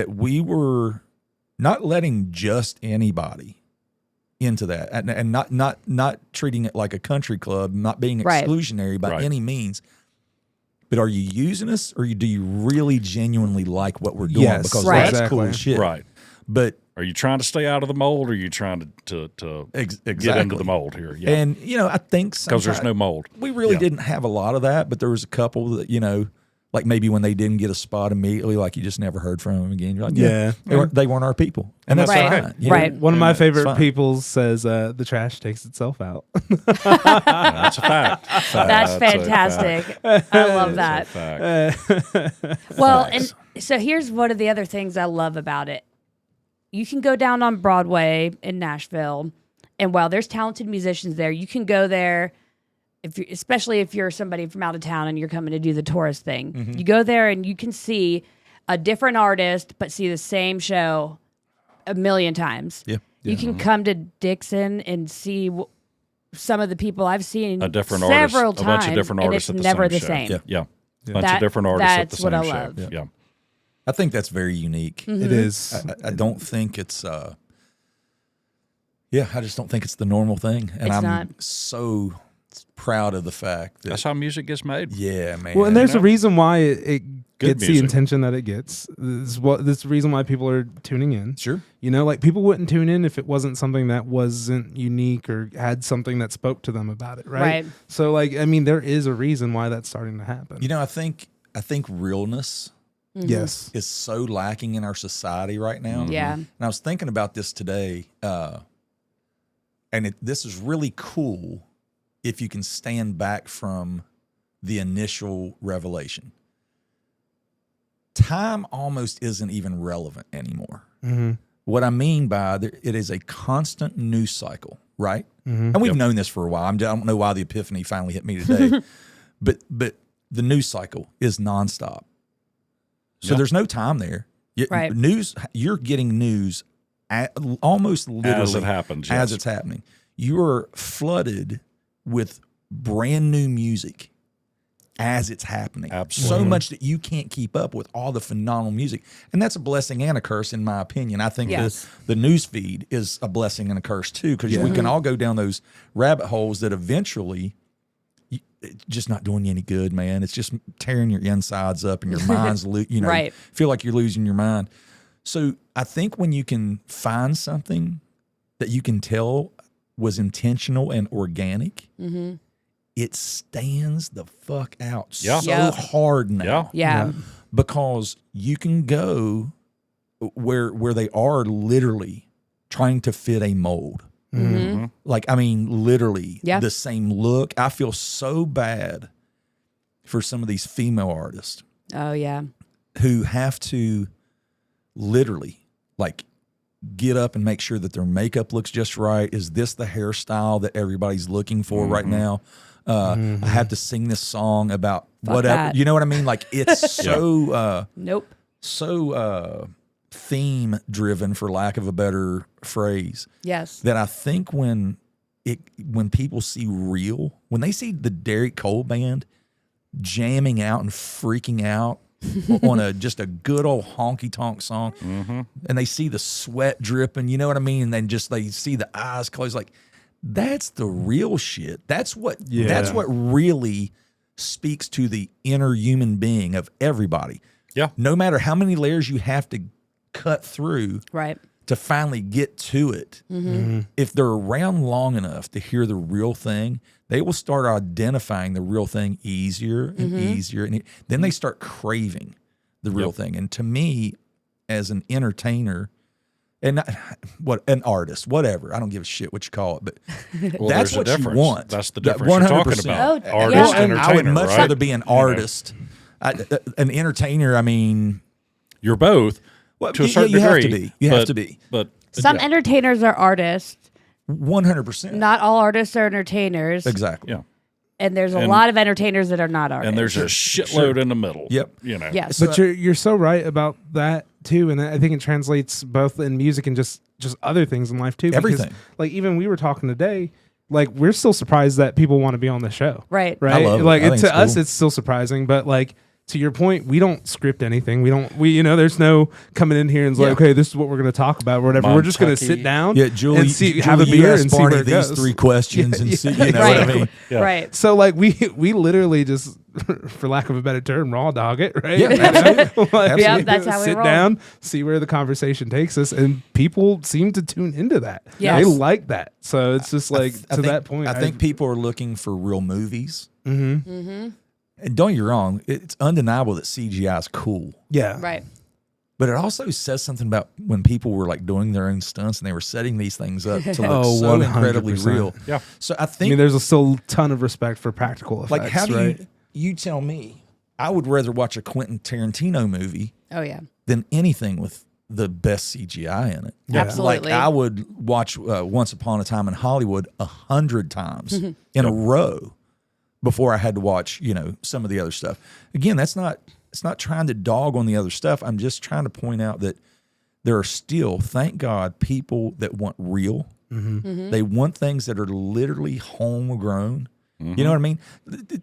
we were not letting just anybody into that, and not treating it like a country club, not being Right. exclusionary by Right. any means. But are you using us, or do you really genuinely like what we're doing? Yes, because Right. that's cool exactly. shit. Right. But Are you trying to stay out of the mold, or are you trying to exactly. get into the mold here? Yeah. And I think Because there's sometimes- no mold. we really Yeah. didn't have a lot of that, but there was a couple that, like maybe when they didn't get a spot immediately, like you just never heard from them again. You're like, Yeah. they weren't our people. And that's Right. fine. Right. one of my It's favorite fine. people says, "The trash takes itself out." That's a fact. That's a fantastic. I love that. fact. Well, Facts. and so here's one of the other things I love about it. You can go down on Broadway in Nashville, and while there's talented musicians there, you can go there, especially if you're somebody from out of town and you're coming to do the tourist thing. Mm-hmm. You go there and you can see a different artist, but see the same show a million times. Yeah. You can come to Dickson and see some of the people I've seen A different artist, several a times, bunch of different and artists it's at the never same the show. same. Yeah. Bunch That- of different artists at the that's same what I show. love. Yeah. I think that's very unique. It is. I don't think it's, I just don't think it's the normal thing. And It's I'm not. so proud of the fact that, That's how music gets made. yeah, man. Well, and there's know? a reason why it Good gets the music. attention that it gets. This is the reason why people are tuning in. Sure. Like people wouldn't tune in if it wasn't something that wasn't unique or had something that spoke to them about it, right? Right. So, there is a reason why that's starting to happen. I think realness Yes. is so lacking in our society right now. Yeah. And I was thinking about this today, and this is really cool if you can stand back from the initial revelation. time almost isn't even relevant anymore. What I mean by it is a constant news cycle, right? And we've known this for a while. I don't know why the epiphany finally hit me today, but the news cycle is nonstop. So there's no time there. Right. News, you're getting news almost literally as it happens, as it's happening. You are flooded with brand new music as it's happening. Absolutely. So much that you can't keep up with all the phenomenal music. And that's a blessing and a curse, in my opinion. I think the news feed is a blessing and a curse too, because we can all go down those rabbit holes that eventually it's just not doing you any good, man. It's just tearing your insides up and your mind's, Right. feel like you're losing your mind. So I think when you can find something that you can tell was intentional and organic, it stands the fuck out so hard now. Yeah. Because you can go where they are literally trying to fit a mold. Like, I mean, literally the same look. I feel so bad for some of these female artists. Oh, yeah. Who have to literally like get up and make sure that their makeup looks just right. Is this the hairstyle that everybody's looking for right now? I have to sing this song about whatever. That. You know what I mean? Like, it's so Nope. so theme driven, for lack of a better phrase. Yes. That I think when people see real, when they see the Derek Cole band jamming out and freaking out on just a good old honky tonk song, and they see the sweat dripping, you know what I mean? And then they see the eyes closed, like, that's the real shit. That's what really speaks to the inner human being of everybody. Yeah. No matter how many layers you have to cut through Right. to finally get to it, if they're around long enough to hear the real thing, they will start identifying the real thing easier and easier. And then they start craving the real thing. And to me, as an entertainer, and an artist, whatever, I don't give a shit what you call it, but that's what you want. That's the difference you're talking about. Oh, Artist, yeah. entertainer, I would much right? rather be an artist. An entertainer, I mean, You're both to a certain you have degree. to be. You have to be. But Some entertainers are artists. 100%. Not all artists are entertainers. Exactly. yeah. And there's a lot of entertainers that are not artists. And there's a shitload in the middle. Yep. You know. Yes. But you're so right about that too, and I think it translates both in music and just other things in life too. because, Everything. like, even we were talking today, like, we're still surprised that people want to be on the show. Right. Right. I love it. Like, I think to it's us, cool. it's still surprising, but like, to your point, we don't script anything. There's no coming in here and like, okay, this is what we're going to talk about or whatever. We're just going to sit down Julie, and have a Julie, you beer ask and see Barney where it these goes. 3 questions and see, you know Right. what I mean? Yeah. Right. So like we literally just, for lack of a better term, raw dog it, right? Yeah, Like, Yeah, that's how we sit roll. down, see where the conversation takes us, and people seem to tune into that. Yes. They like that. So it's just like I to think- that point. I think people are looking for real movies. Mm-hmm. And don't get me wrong, it's undeniable that CGI is cool. yeah, Right. But it also says something about when people were like doing their own stunts and they were setting these things up to look Oh, so incredibly 100%. real. Yeah. So I I think, mean, there's a still ton of respect for practical effects. like, how do right? you tell me? I would rather watch a Quentin Tarantino movie Oh, yeah. than anything with the best CGI in it. Yeah. Absolutely. Like, I would watch Once Upon a Time in Hollywood 100 times in a row before I had to watch, some of the other stuff. Again, it's not trying to dog on the other stuff. I'm just trying to point out that there are still, thank God, people that want real. They want things that are literally homegrown. You know what I mean?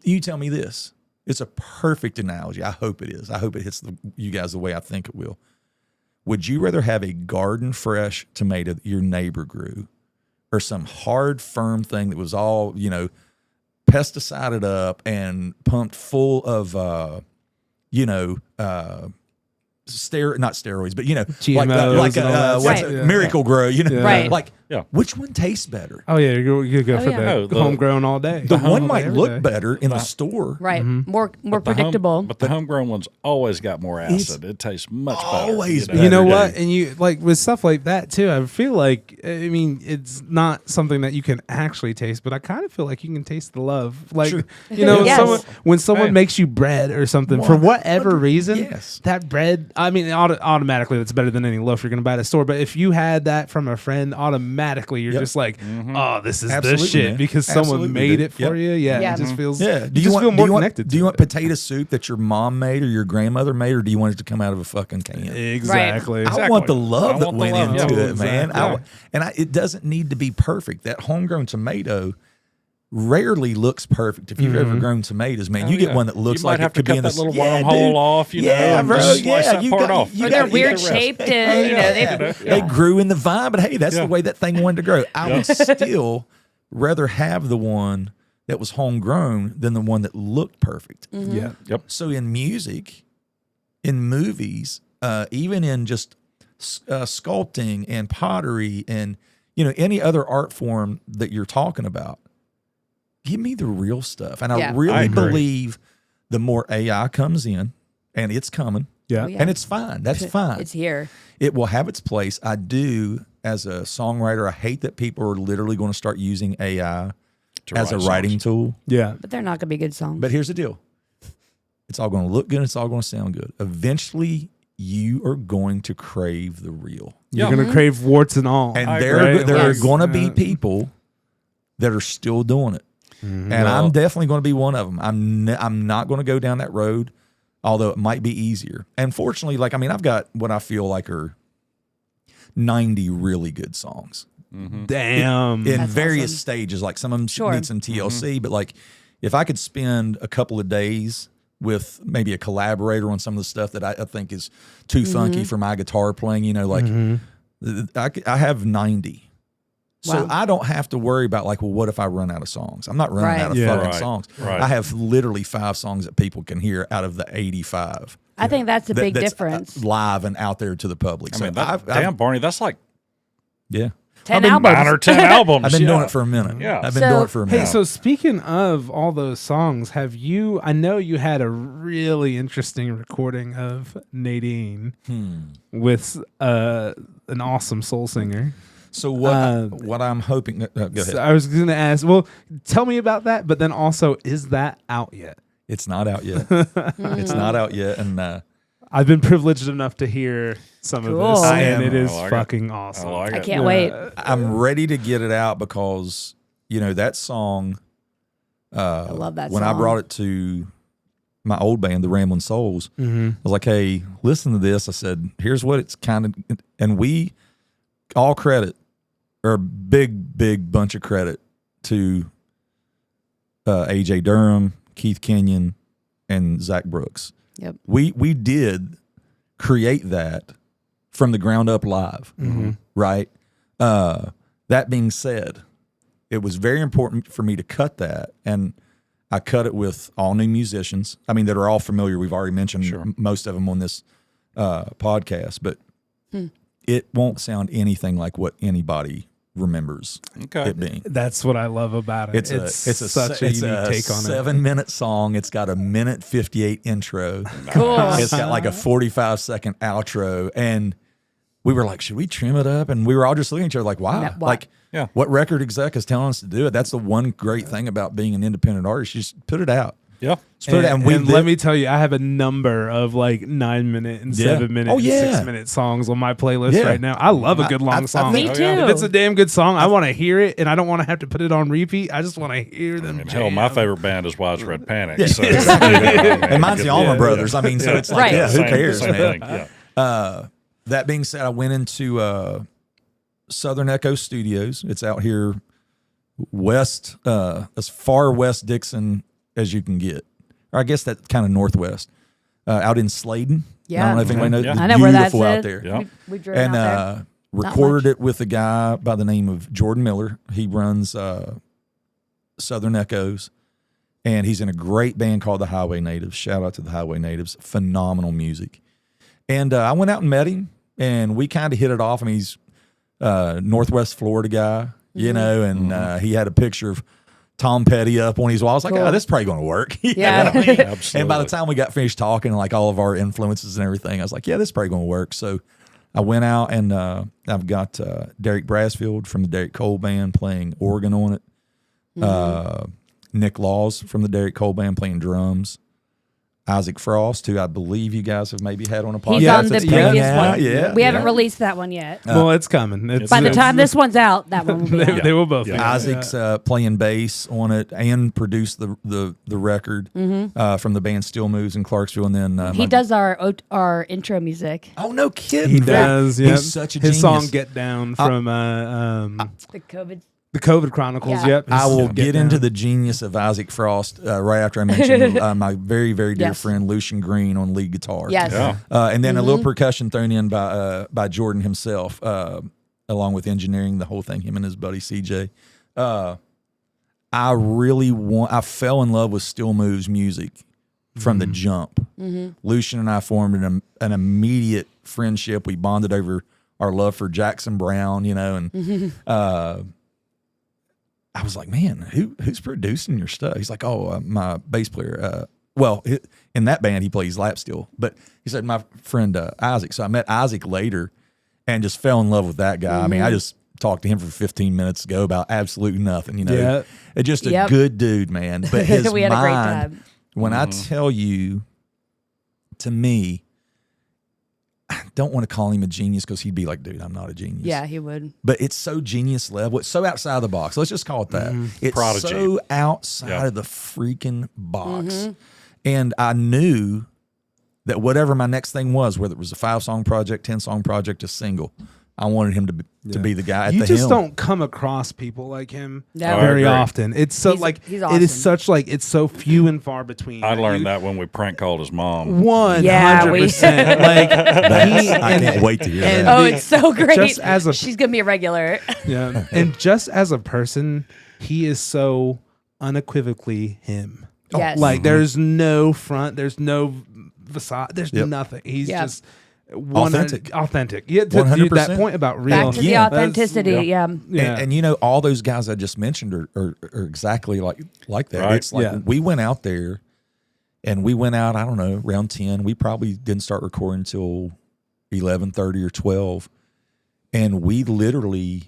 You tell me this. It's a perfect analogy. I hope it is. I hope it hits you guys the way I think it will. Would you rather have a garden fresh tomato that your neighbor grew, or some hard, firm thing that was all, pesticided up and pumped full of, not steroids, but GMOs like and all that what's stuff. it? Yeah. Miracle Grow, Right. like Yeah. Which one tastes better? Oh yeah, you go for yeah. the homegrown all day. The one might every look day. better in the store. Right. More predictable. But the homegrown one's always got more acid. It tastes much better. always you know? You know better, what? dude. And you like with stuff like that too. I feel like it's not something that you can actually taste, but I kind of feel like you can taste the love. Like Sure. you know, Yes. when someone Hey. makes you bread or something for whatever reason, yes. that bread. I mean, automatically that's better than any loaf you're going to buy at a store. But if you had that from a friend, automatically you're just like, oh, this is Absolutely, the shit man. because someone Absolutely, made dude. it for Yep. you. Yeah, Yeah. it just feels. Yeah. Do you just feel more connected? Do you to want it. potato soup that your mom made or your grandmother made, or do you want it to come out of a fucking can? Exactly. I want the love I that want the went love. into Yeah, it, man. exactly. It doesn't need to be perfect. That homegrown tomato rarely looks perfect. If you've ever grown tomatoes, man, you get one that looks You might like have it could to be cut in the that little yeah, wormhole dude. off, you know, Yeah, and bro. just slice Yeah, that you part got, off. You Or got they're to weird shaped and They grew in the vine, but hey, that's the way that thing wanted to grow. I would still rather have the one that was homegrown than the one that looked perfect. Yeah. Yep. So in music, in movies, even in just sculpting and pottery and any other art form that you're talking about, give me the real stuff. And I Yeah. really I agree. believe the more AI comes in, and it's coming, Yeah. Oh, yeah. and it's fine. That's fine. It's here. It will have its place. I do, as a songwriter, I hate that people are literally going to start using AI To as a write writing songs. tool. Yeah. But they're not going to be good songs. But here's the deal. It's all going to look good. It's all going to sound good. Eventually, you are going to crave the real. You're Yeah. gonna crave warts and all. And I there agree. are Yes. going to be people that are still doing it. And I'm definitely going to be one of them. I'm not going to go down that road, although it might be easier. And fortunately, I've got what I feel like are 90 really good songs Damn. in That's various awesome. stages. Like some of them Sure. need some TLC, but like if I could spend a couple of days with maybe a collaborator on some of the stuff that I think is too funky for my guitar playing, I have 90. So Wow. I don't have to worry about what if I run out of songs? I'm not running Right. out of Yeah. fucking Right. songs. Right. I have literally 5 songs that people can hear out of the 85. I think that's a big that's difference. live and out there to the public. I So mean, I've Barney, that's like yeah. 10 been albums. 9 or 10 albums. I've been yeah. doing it for a minute. Yeah. I've been So- doing it for a minute. Hey, so speaking of all those songs, I know you had a really interesting recording of Nadine with an awesome soul singer. So what I'm hoping go ahead. So I was going to ask, well, tell me about that, but then also, is that out yet? It's not out yet. It's not out yet, and I've been privileged enough to hear some Cool. of this, I and am. it is I like it. fucking awesome. I like I it. can't wait. I'm ready to get it out because that song. I love that when song. I brought it to my old band, the Ramblin' Souls, Mm-hmm. I was like, "Hey, listen to this." I said, "Here's what it's kind of," and we all credit, or a big bunch of credit to AJ Durham, Keith Kenyon, and Zach Brooks. Yep. We did create that from the ground up live, right? That being said, it was very important for me to cut that, and I cut it with all new musicians. I mean, that are all familiar. We've already mentioned most of them on this podcast, but it won't sound anything like what anybody remembers it being. That's what I love about it. It's such a unique take on it. 7-minute song. It's got a 1:58 intro. Cool. It's got like a 45-second outro, and we were like, should we trim it up? And we were all just looking at each other like, wow, Yeah, why? like, Yeah. what record exec is telling us to do it? That's the one great thing about being an independent artist. You just put it out. Yeah. Just put it out. And, we and did- let me tell you, I have a number of 9-minute and Yeah. 7-minute Oh, and yeah. 6-minute songs on my playlist Yeah. right now. I love a good long I song. Me think- too. If it's a damn good song, I want to hear it, and I don't want to have to put it on repeat. I just want to hear them. And hell, my jam. favorite band is Widespread Panic. Yeah. So, and mine's the Allman Yeah. Brothers. I mean, so it's like, Right. yeah, who Same- cares, same man? thing, Yeah. That being said, I went into Southern Echo Studios. It's out here west, as far west Dickson as you can get. Or I guess that's kind of northwest. Out in Sladen. Yeah. I don't know if anybody knows. Yeah. It's I know where that's beautiful out at. there. Yeah. We drove out And there. recorded it with a guy by the name of Jordan Miller. He runs Southern Echoes, and he's in a great band called the Highway Natives. Shout out to the Highway Natives. Phenomenal music. And I went out and met him, and we kind of hit it off. I mean, he's Northwest Florida guy, you Mm-hmm. know, and he had a picture of Tom Petty up on his wall. I was like, Cool. oh, this is probably going to work. You Yeah. know what I mean? Absolutely. And by the time we got finished talking, like all of our influences and everything, I was like, yeah, this is probably going to work. So I went out and I've got Derek Brasfield from the Derek Cole Band playing organ on it. Nick Laws from the Derek Cole Band playing drums. Isaac Frost, who I believe you guys have maybe had on a podcast. He's on the that's coming previous out. one. Yeah, We haven't yeah. released that one yet. Well, it's coming. By the time this one's out, that one will be out. they will both. Yeah. be out. Isaac's playing bass on it and produced the record from the band Still Moves in Clarksville. And then He does our intro music. Oh, no kidding. He does. Yeah, He's such a his genius. song "Get Down" from The COVID. the COVID Chronicles. Yeah. Yep. I will His get Down. into the genius of Isaac Frost right after I mentioned my very, very dear Yes. friend Lucian Green on lead guitar. Yes. Yeah. And then a little percussion thrown in by Jordan himself, along with engineering the whole thing, him and his buddy CJ. I fell in love with Still Moves music from the jump. Lucian and I formed an immediate friendship. We bonded over our love for Jackson Brown, you know, and I was like, man, who's producing your stuff? He's like, oh, my bass player. In that band, he plays lap steel. But he said, my friend Isaac. So I met Isaac later and just fell in love with that guy. I mean, I just talked to him for 15 minutes ago about absolutely nothing, you know. Yeah. It's just a Yep. good dude, man. But his We had a great mind, time. when I tell you, to me, I don't want to call him a genius because he'd be like, dude, I'm not a genius. Yeah, he would. But it's so genius level. It's so outside the box. Let's just call it that. It's Prodigy. so outside Yeah. of the freaking box. And I knew that whatever my next thing was, whether it was a 5-song project, 10-song project, a single, I wanted him to be the guy at You the just helm. don't come across people like him No. I very agree. often. It's so He's like he's it is awesome. such like it's so few and far between. I that learned you- that when we prank called his mom. 100%. Like I can't wait to hear and- that. Oh, it's so great. Just as a- She's gonna be a regular. yeah, and just as a person, he is so unequivocally him. Yes. Like there's no front, there's no facade, there's Yep. nothing. He's Yeah. just Authentic. authentic. Yeah, to 100%. that point about real. Back to the Yeah. authenticity. Yeah. Yeah. And you know, all those guys I just mentioned are exactly like that. Right. It's like Yeah. we went out there and we went out, I don't know, around 10. We probably didn't start recording until 11:30 or 12. And we literally,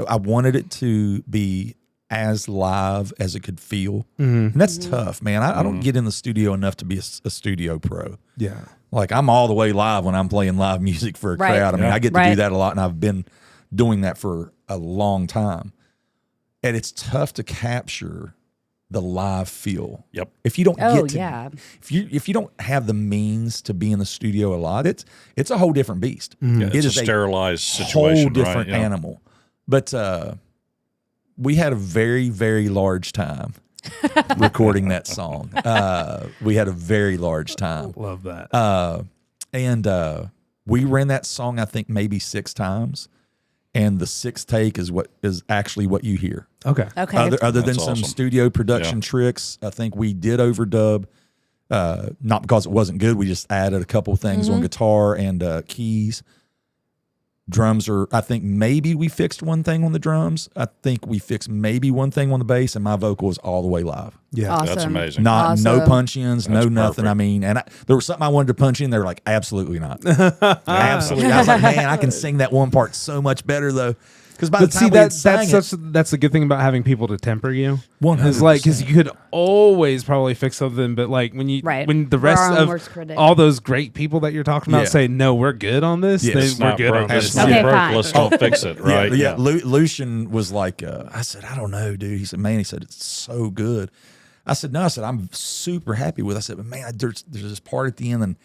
I wanted it to be as live as it could feel. And that's tough, man. I don't get in the studio enough to be a studio pro. Yeah. Like I'm all the way live when I'm playing live music for a Right. crowd. I mean, Yeah. I get to do Right. that a lot, and I've been doing that for a long time. And it's tough to capture the live feel. Yep. If you don't Oh, get to, yeah. if you don't have the means to be in the studio a lot, it's a whole different beast. Yeah, It it's is a sterilized situation, whole different right? Yeah. animal. But we had a very, very large time recording that song. We had a very large time. Love that. And we ran that song, I think, maybe 6 times. And the 6th take is actually what you hear. Okay. Okay. Other than That's some awesome. studio production tricks, I think we did overdub. Not because it wasn't good. We just added a couple things on guitar and keys. Drums I think maybe we fixed one thing on the drums. I think we fixed maybe one thing on the bass, and my vocal is all the way live. Yeah. Awesome. That's amazing. No Awesome. punch ins, no That's nothing. perfect. I mean, and there was something I wanted to punch in. They were like, absolutely not. Absolutely. I was like, man, I can sing that one part so much better though. Because by But the time see, that's the good thing about having people to temper you. 100%. It's like because you could always probably fix something, but like when Right. when the We're rest our own of worst critic. all those great people that you're talking about Yeah. say no, we're good on this. Yes. Then It's we're not good broke. on It's this. not Okay, broke. fine. Let's don't fix it, right? Yeah. Lucian was like, I said, I don't know, dude. He said, man, it's so good. I said, no, I'm super happy with it. I said, but man, there's this part at the end, and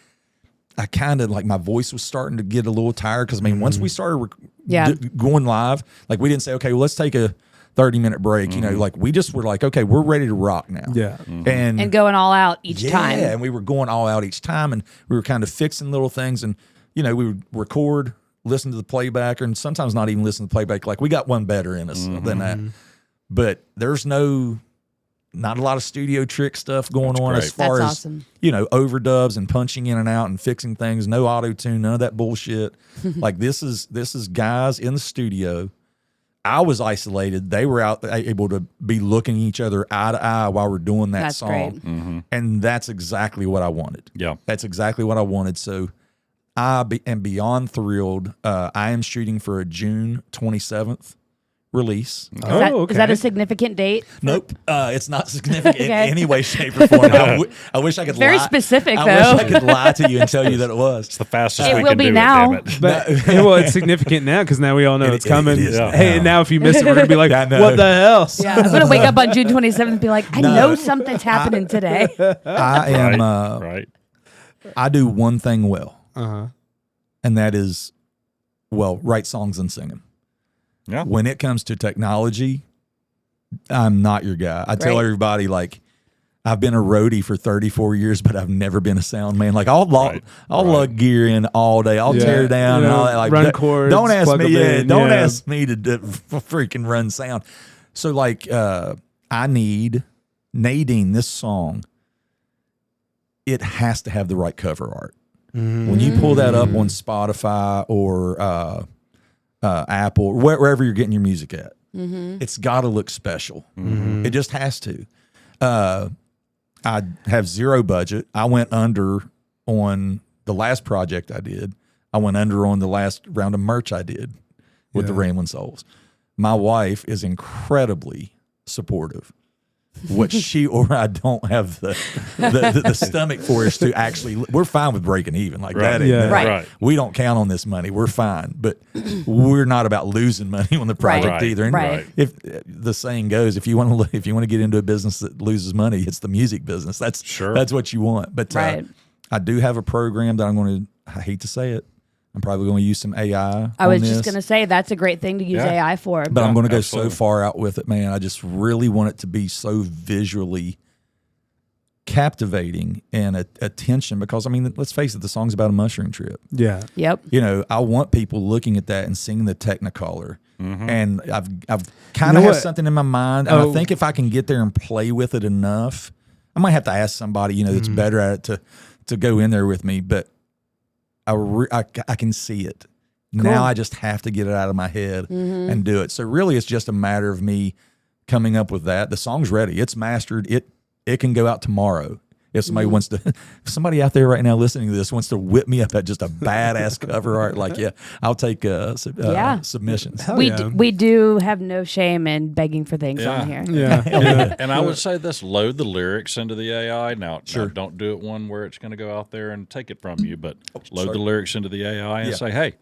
I kind of like my voice was starting to get a little tired because I mean, once we started Yeah. going live, like we didn't say, okay, well, let's take a 30-minute break. You know, like we just were like, okay, we're ready to rock now. Yeah. And going all out each time. Yeah, and we were going all out each time, and we were kind of fixing little things, and you know, we would record, listen to the playback, and sometimes not even listen to the playback. Like we got one better in us than that, but there's no not a lot of studio trick stuff going on great. as far That's as awesome. overdubs and punching in and out and fixing things. No auto tune, none of that bullshit. Like this is guys in the studio. I was isolated. They were out able to be looking each other eye to eye while we're doing that That's song. great. And that's exactly what I wanted. Yeah. That's exactly what I wanted. So I am beyond thrilled. I am shooting for a June 27th release. Is that a significant date? Nope. It's not significant in Okay. any way, shape, or form. I wish I could Very lie. specific, I though. wish I could lie to you and tell you that it was. It's the fastest It we will can be do now. it, damn it. But well, it's significant now because now we all know it's coming. it is Hey, now. and now if you miss it, we're gonna be like, Yeah, I know. what the hell? Yeah, I'm gonna wake up on June 27th and be like, I know something's happening today. I am. Right. I do one thing well, Uh-huh. and that is, write songs and sing them. Yeah. When it comes to technology, I'm not your guy. I tell Right. everybody, like, I've been a roadie for 34 years, but I've never been a sound man. Like I'll lug gear in all day. I'll Yeah, tear down and all that. Like run chords, don't ask plug me. them Yeah, in, don't yeah. ask me to freaking run sound. So like, I need Nadine. This song, it has to have the right cover art. When you pull that up on Spotify or Apple, or wherever you're getting your music at, it's got to look special. It just has to. I have zero budget. I went under on the last project I did. I went under on the last round of merch I did with the Rambling Souls. My wife is incredibly supportive. What she or I don't have the stomach for is to actually. We're fine with breaking even. Like that. Yeah. Ain't Right. Right. We don't count on this money. We're fine, but we're not about losing money on the project Right. either. And Right. if the saying goes, if you want to get into a business that loses money, it's the music business. That's what you want. But Right. I do have a program that I'm going to. I hate to say it. I'm probably going to use some AI. I was on just this. gonna say that's a great thing to use Yeah. AI for. But I'm going to go absolutely. so far out with it, man. I just really want it to be so visually captivating and attention because, I mean, let's face it, the song's about a mushroom trip. Yeah. Yep. I want people looking at that and seeing the Technicolor. And I've kind know of have what? something in my mind. And I think if I can get there and play with it enough, I might have to ask somebody, that's better at it to go in there with me. But I can see it. Now I just have to get it out of my head and do it. So really, it's just a matter of me coming up with that. The song's ready. It's mastered. It can go out tomorrow. If somebody wants to, if somebody out there right now listening to this wants to whip me up at just a badass cover art, like, I'll take submissions. Hell We yeah. we do have no shame in begging for things Yeah. on here. Yeah. And I would say this: load the lyrics into the AI. Now Sure. don't do it one where it's going to go out there and take it from you, but load sorry. the lyrics into the AI and Yeah. say, "Hey,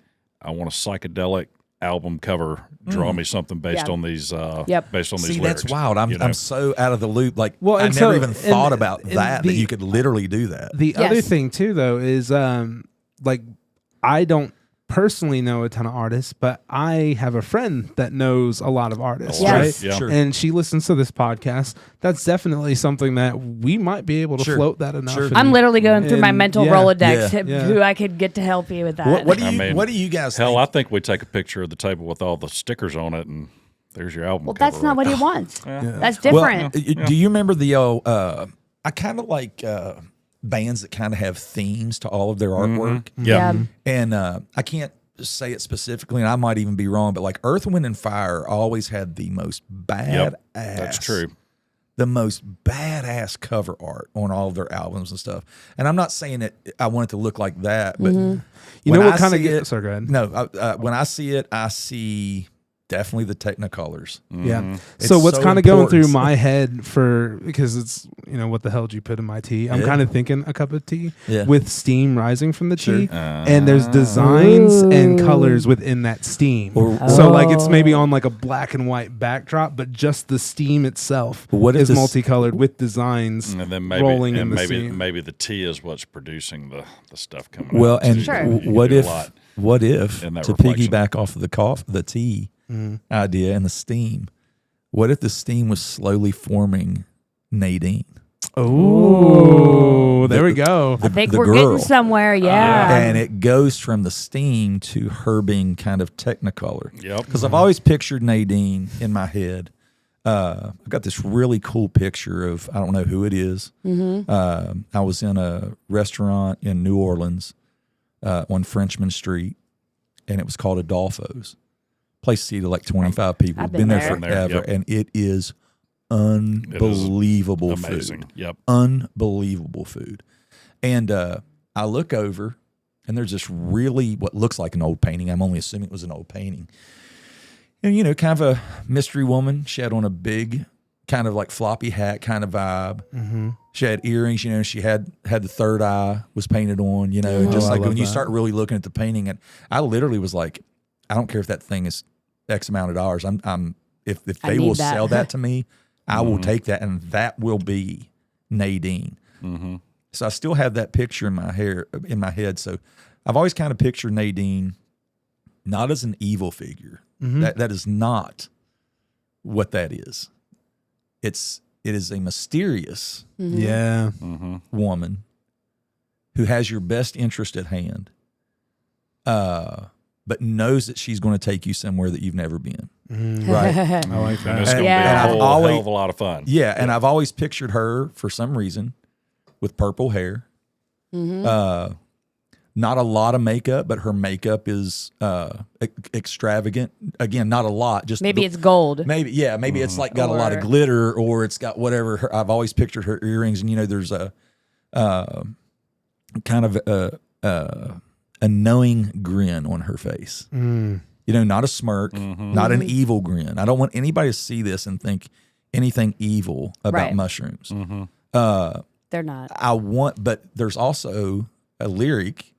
I want a psychedelic album cover. Draw me something based Yeah. on these. Yep. Based on these See, lyrics." that's wild. I'm so out of the loop. Like, Well, I and never so- even thought and- about and that the- you could literally do that. The other Yes. thing too, though, is like I don't personally know a ton of artists, but I have a friend that knows a lot of artists, Yes. right? Yeah. Sure. And she listens to this podcast. That's definitely something that we might be able to Sure. float that enough. Sure. and- I'm literally going through my and- mental yeah. Rolodex Yeah. of Yeah. who I could get to help you with that. What do I you mean, What do you guys Hell, think? I think we take a picture of the table with all the stickers on it, and there's your album. Well, cover that's not right what he wants. there. That's Well, different. do you remember the I kind of like bands that kind of have themes to all of their artwork. Yeah. And I can't say it specifically, and I might even be wrong, but like Earth, Wind, and Fire always had the most badass. That's true. The most badass cover art on all of their albums and stuff. And I'm not saying that I want it to look like that, but You when know what I kind of see get? it- Sorry, go ahead. No, when I see it, I see definitely the Technicolors. Yeah. It's So what's so kind of going important. through my head because it's what the hell did you put in my tea? I'm Yeah. kind of thinking a cup of tea Yeah. with steam rising from the tea, Uh, and there's designs and colors within that steam. So like it's maybe on like a black and white backdrop, but just the steam itself What if is this- multicolored with designs And then maybe rolling in the maybe steam. maybe the tea is what's producing the stuff coming Well, out. and Sure. You can what do a if lot what if in that to reflection. piggyback off of the tea idea and the steam? What if the steam was slowly forming Nadine? Oh, there we go. I think the we're girl. getting somewhere. Yeah. And it goes from the steam to her being kind of Technicolor. Yep. Because I've always pictured Nadine in my head I've got this really cool picture of, I don't know who it is. I was in a restaurant in New Orleans on Frenchman Street, and it was called Adolfo's. Place seated like 25 people. I've Been been there there. forever, Yep. and it is unbelievable amazing. food. Yep. Unbelievable food. And I look over, and there's this really what looks like an old painting. I'm only assuming it was an old painting. And, you know, kind of a mystery woman. She had on a big kind of like floppy hat kind of vibe. She had earrings, you know, she had the third eye was painted on, you know, and just I like love when you that. start really looking at the painting, and I literally was like, I don't care if that thing is X amount of dollars. If I they need will that. sell that to me, I will take that, and that will be Nadine. So I still have that picture in my head. So I've always kind of pictured Nadine not as an evil figure. That is not what that is. It is a mysterious Yeah. woman who has your best interest at hand, but knows that she's going to take you somewhere that you've never been. Right? I like And it's that. going to be Yeah. a I've whole always- hell of a lot of fun. Yeah, and I've always pictured her for some reason with purple hair. Not a lot of makeup, but her makeup is extravagant. Again, not a lot. Just Maybe it's gold. maybe it's like got a lot of Or- glitter, or it's got whatever. I've always pictured her earrings, and you know, there's a kind of a knowing grin on her face. You know, not a smirk, not an evil grin. I don't want anybody to see this and think anything evil about Right. mushrooms. They're not. But there's also a lyric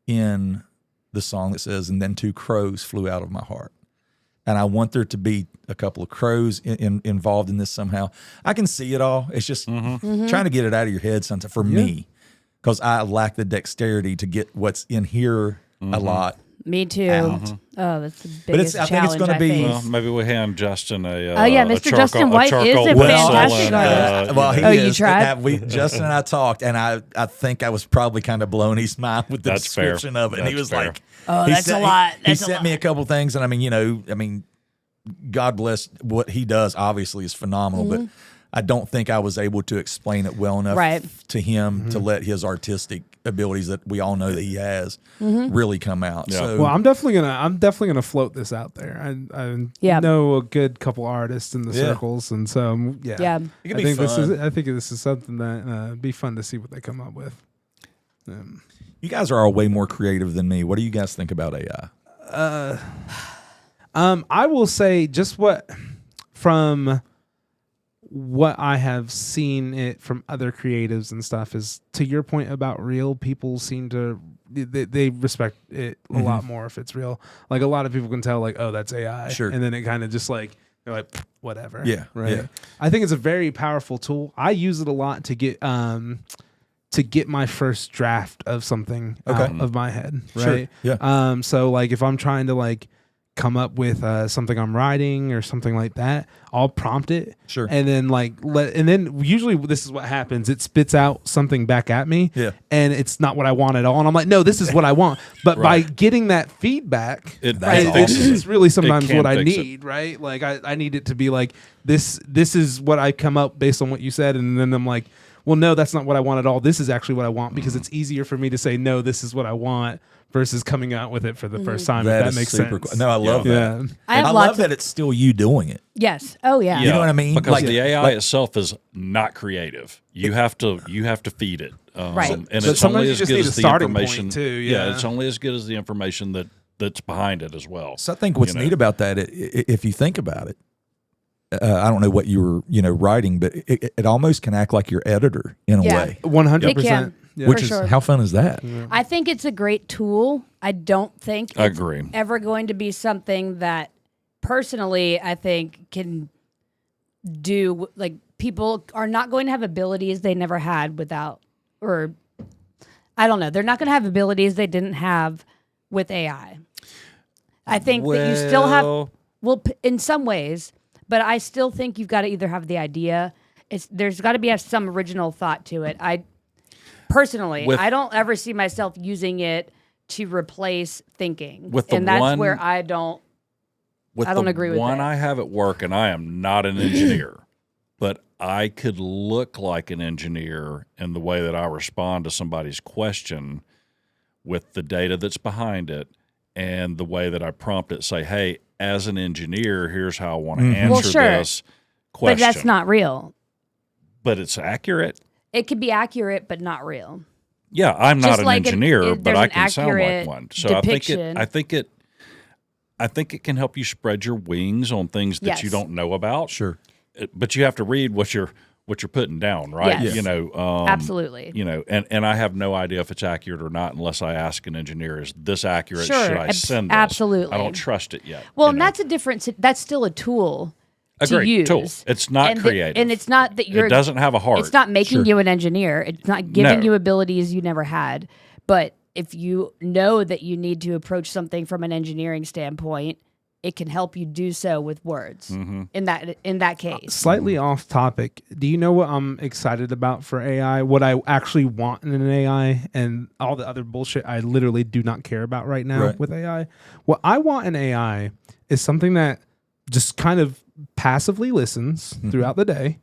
in the song that says, "And then two crows flew out of my heart." And I want there to be a couple of crows involved in this somehow. I can see it all. It's just trying to get it out of your head sometimes for me, because I lack the dexterity to get what's in here a lot. Me too. Out. Oh, that's the But biggest I think it's challenge gonna I be- face. Well, maybe we hand Justin a Oh, yeah, a Mr. charcoal- Justin White is charcoal a pencil fantastic and, artist. Well, he Oh, you is. tried? Justin and I talked, and I think I was probably kind of blowing his mind with the That's fair. description of it. And he That's was fair. like, Oh, he that's sent- a lot. He That's a sent me a lot. couple things, and God bless what he does. Obviously, is phenomenal, but I don't think I was able to explain it well enough Right. to him to let his artistic abilities that we all know that he has really come out. Yeah. So, Well, I'm definitely gonna float this out there. I Yeah. know a good couple artists in the Yeah. circles, and so Yeah. it can I be think fun. I think this is something that be fun to see what they come up with. You guys are all way more creative than me. What do you guys think about AI? I will say just from what I have seen it from other creatives and stuff is, to your point about real, people seem to they respect it a lot more if it's real. Like a lot of people can tell, like, oh, that's AI, Sure. and then it kind of just like they're like whatever, Yeah, right. yeah. I think it's a very powerful tool. I use it a lot to get my first draft of something out of my head, Sure, right? yeah. So like if I'm trying to like come up with something I'm writing or something like that, I'll prompt it. Sure. And then and then usually this is what happens. It spits out something back at me. Yeah. And it's not what I want at all. And I'm like, no, this is what I want. But by getting that feedback, That's it's awesome. really sometimes can what I fix it. need, right? Like I need it to be like, this is what I come up based on what you said. And then I'm like, well, no, that's not what I want at all. This is actually what I want, because it's easier for me to say, no, this is what I want, versus coming out with it for the first time. If that is makes super sense. cool. No, I love that. Yeah. I have I lots love that it's still you doing it. Yes. Oh, yeah. You know what I mean? Because Like- the AI like- itself is not creative. You have to feed it. Right. And But it's sometimes only you as just good need as a the starting point, information. too, yeah. It's only as good as the information that's behind it as well. So I think what's You know? neat about that, if you think about it, I don't know what you were writing, but it almost can act like your editor in a Yeah. way. 100%. It can. Yeah. Which For is sure. how fun is that? I think it's a great tool. I don't think I it's agree. ever going to be something that personally I think can do, like, people are not going to have abilities they never had without, or I don't know, they're not going to have abilities they didn't have with AI. I think that you still have, well, in some ways, but I still think you've got to either have the idea. There's got to be some original thought to it. Personally, With- I don't ever see myself using it to replace thinking. With the and that's one- where I don't with I don't the agree with one that. I have at work, and I am not an engineer, but I could look like an engineer in the way that I respond to somebody's question with the data that's behind it and the way that I prompt it, say, hey, as an engineer, here's how I want to answer Well, sure. this question. But that's not real. But it's accurate. It could be accurate, but not real. Yeah, I'm not Just an like engineer, but there's I an can sound like accurate one. So depiction. I think it can help you spread your wings on things that you Yes. don't know about. Sure. But you have to read what you're putting down, right? Yes. You know, Absolutely. You know, and I have no idea if it's accurate or not unless I ask an engineer, is this accurate? Sure, Should I send this? absolutely. I don't trust it yet. Well, you and know? that's a different. That's still a tool to Agreed. use. Tool. It's not creative. and it's not that you're. It doesn't have a heart. It's not making Sure. you an engineer. It's not giving No. you abilities you never had. But if you know that you need to approach something from an engineering standpoint, it can help you do so with words. Mm-hmm. In that case, Slightly off topic. Do you know what I'm excited about for AI? What I actually want in an AI, and all the other bullshit I literally do not care about right now Right. with AI. What I want in AI is something that just kind of passively listens throughout the day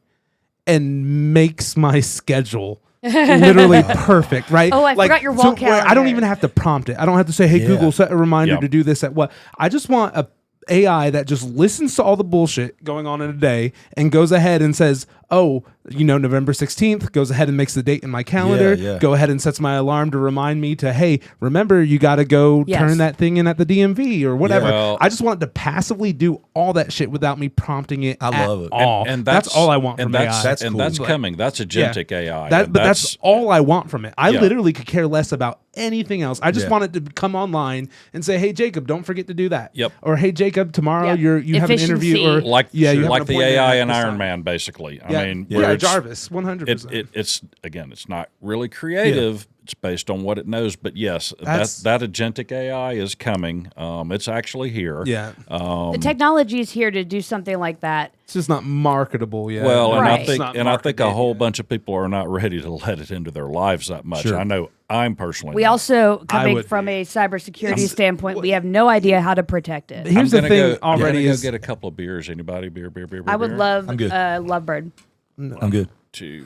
and makes my schedule literally perfect, right? Oh, I forgot your wall where I don't calendar. even have to prompt it. I don't have to say, hey, Yeah. Google, set a reminder Yep. to do this at what. I just want a AI that just listens to all the bullshit going on in a day and goes ahead and says, oh, you know, November 16th, goes ahead and makes the date in my calendar, Yeah, yeah. go ahead and sets my alarm to remind me to, hey, remember, you got to go Yes. turn that thing in at the DMV or whatever. Well- I just want it to passively do all that shit without me prompting it I at love it. all. And that's all I want from that's, AI. That's and cool. that's Like, coming. That's agentic AI. That, and but that's all I want from it. I Yeah. literally could care less about anything else. I just Yeah. want it to come online and say, "Hey, Jacob, don't forget to do that." Yep. Or, "Hey, Jacob, tomorrow Yep. you have an interview." Or Efficiency. like yeah, you have like an the appointment AI at and this Iron time. Man, basically. Yeah, I mean, yeah, where it's, Jarvis, 100%. it's again, it's not really creative. It's based on what it knows. But yes, That's- that agentic AI is coming. It's actually here. Yeah, the technology is here to do something like that. it's just not marketable yet. Well, and Right. I think It's not I think a marketed whole yet. bunch of people are not ready to let it into their lives that much. Sure. I know I'm personally. We not. also, coming would from be. a cybersecurity standpoint, we have no idea how to protect it. Here's I'm the gonna thing. go, I'm Already gonna is go get a couple of beers. Anybody beer? I would love I'm good. Lovebird. I'm good. to.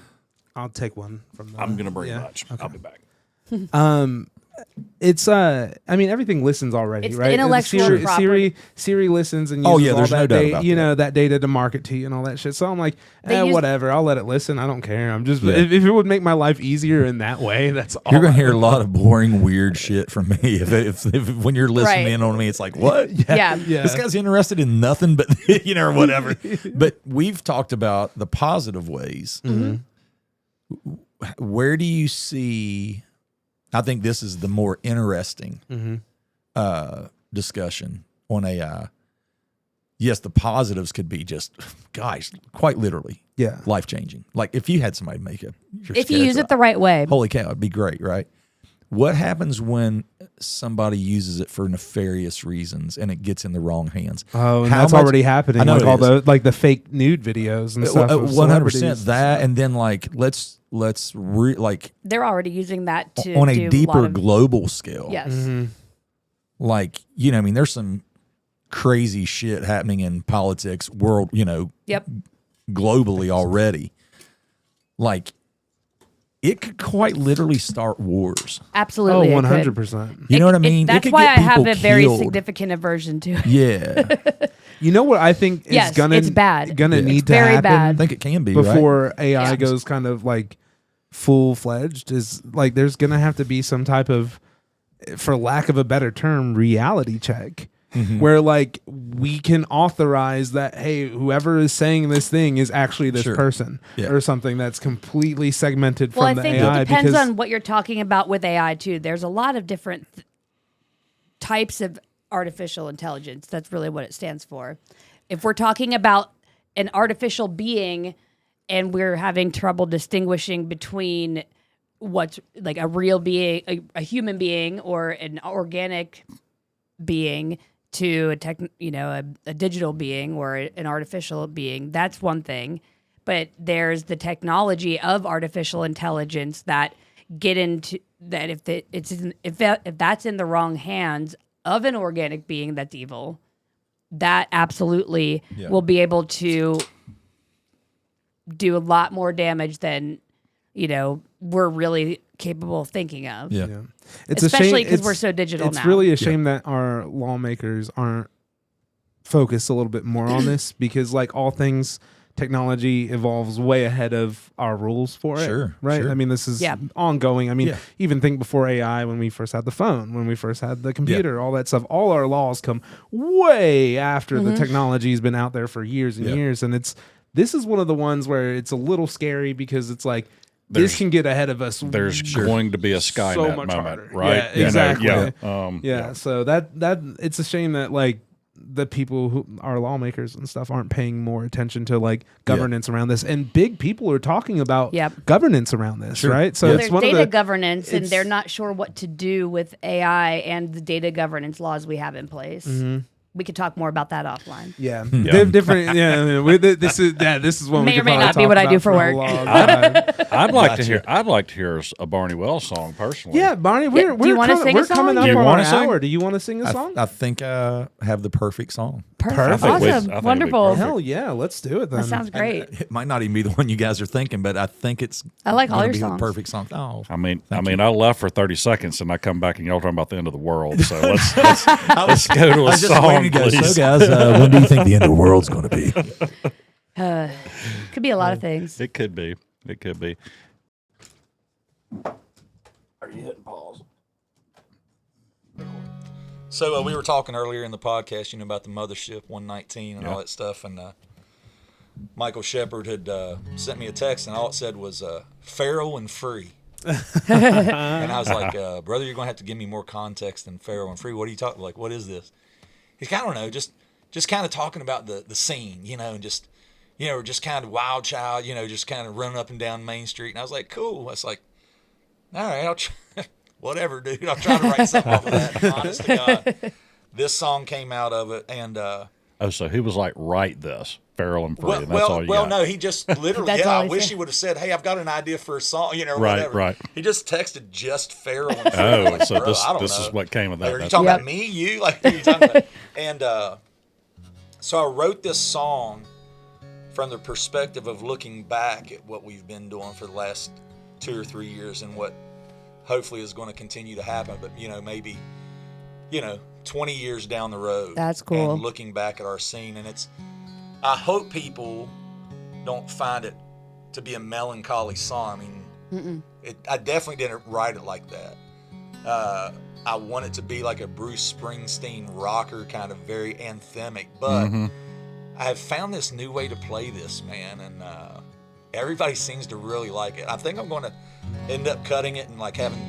I'll take one from. I'm gonna bring yeah. much. I'll be back. It's I mean, everything listens already, It's the right? intellectual Siri, property. Siri listens and Oh, uses yeah, all there's that no doubt data, about you that. know, that data to market to you and all that shit. So I'm like, They use- whatever. I'll let it listen. I don't care. I'm just Yeah. if it would make my life easier in that way, that's all. You're gonna I hear a would lot of boring, weird shit from me if when you're listening Right. in on me. It's like, what? Yeah. Yeah. This guy's interested in nothing but you know or whatever. But we've talked about the positive ways. Where do you see? I think this is the more interesting discussion on AI. Yes, the positives could be just, guys, quite literally, Yeah. life changing. Like if you had somebody make your If you use schedule, it the right way. holy cow, it'd be great, right? What happens when somebody uses it for nefarious reasons and it gets in the wrong hands? Oh, and How that's much- already happening. I know like it all is. the fake nude videos and stuff. of 100% celebrities. that, and then like let's like They're already using that to on do a deeper lot of, global scale. yes. Like you know, I mean, there's some crazy shit happening in politics, world, you know, Yep. globally already. Like it could quite literally start wars. Absolutely. Oh, it could. 100%. You know what I mean? It That's could why get I have people a very killed. significant aversion to it. Yeah, You know what I think Yes, is gonna it's bad. gonna Yeah. need It's to very happen bad. I think it can be right? before AI Yeah. goes kind of like full fledged is like there's gonna have to be some type of, for lack of a better term, reality check. Where like we can authorize that, hey, whoever is saying this thing is actually this Sure. person Yeah. or something that's completely segmented Well, from I the think AI. it depends because on what you're talking about with AI too. There's a lot of different types of artificial intelligence. That's really what it stands for. If we're talking about an artificial being and we're having trouble distinguishing between what's like a real being, a human being, or an organic being to a digital being or an artificial being, that's one thing. But there's the technology of artificial intelligence that get into that if that's in the wrong hands of an organic being that's evil, that absolutely Yeah. will be able to do a lot more damage than, we're really capable of thinking of. Yeah. Yeah. It's Especially a shame because we're so digital It's now. really a shame that our lawmakers aren't focused a little bit more on this, because like all things, technology evolves way ahead of our rules for it. Sure, Right. sure. I mean, this is Yeah. ongoing. I mean, Yeah. even think before AI, when we first had the phone, when we first had the computer, all that stuff, all our laws come way after the technology's been out there for years and Yeah. years. And this is one of the ones where it's a little scary, because it's like, this can get ahead of us. There's going to be a Skynet so much moment, harder. right? Yeah, You know, exactly. yeah. So that it's a shame that like the people who are lawmakers and stuff aren't paying more attention to like governance around this, and big people are talking about governance around this, right? So Well, it's there's one of data the governance, and it's- they're not sure what to do with AI and the data governance laws we have in place. We could talk more about that offline. yeah, Yeah. different. This is one May we or could may probably not be talk what I do about for a work. long time. I'd like to hear a Barney Wells song personally. Yeah, Barney, Do you wanna sing a we're coming song? up You on wanna our sing? hour. Do you want to sing a song? I think I have the perfect song. Perfect. Perfect. I Awesome. think it'd be Wonderful. perfect. Hell yeah, let's do it then. That sounds great. It might not even be the one you guys are thinking, but I think it's I like all gonna your be songs. the perfect song. Oh, I mean, I left for 30 seconds and I come back and y'all talking about the end of the world. So let's go to a I was just song, waiting to go. please. So, guys, when do you think the end of the world's going to be? Could be a lot of things. It could be. It could be. Are you hitting pause? So we were talking earlier in the podcast, about the Mothership 119 and all that stuff, and Michael Shepard had sent me a text, and all it said was "feral and free," and I was like, "Brother, you're going to have to give me more context than feral and free. What are you talking? Like, what is this?" He's kind of, I don't know, just kind of talking about the scene, and just just kind of wild child, just kind of running up and down Main Street, and I was like, "Cool." I was like, "All right, I'll try." Whatever, dude. I'll try to write something off of that. Honest to God, this song came out of it, and So he was like, write this, feral and free. And that's all you got. no, he just literally. That's all I he wish said. he would have said, "Hey, I've got an idea for a song," or Right, whatever. right. He just texted just feral and free. Oh, Like, so bro, this I don't is know. what came of that. Like, are you That's- talking Yep. about me? You? Like, who are you talking about? And so I wrote this song from the perspective of looking back at what we've been doing for the last 2 or 3 years and what hopefully is going to continue to happen. But, maybe, 20 years down the road. That's cool. And looking back at our scene. And I hope people don't find it to be a melancholy song. I mean, I definitely didn't write it like that. I want it to be like a Bruce Springsteen rocker, kind of very anthemic. But I have found this new way to play this, man, and everybody seems to really like it. I think I'm going to end up cutting it and like having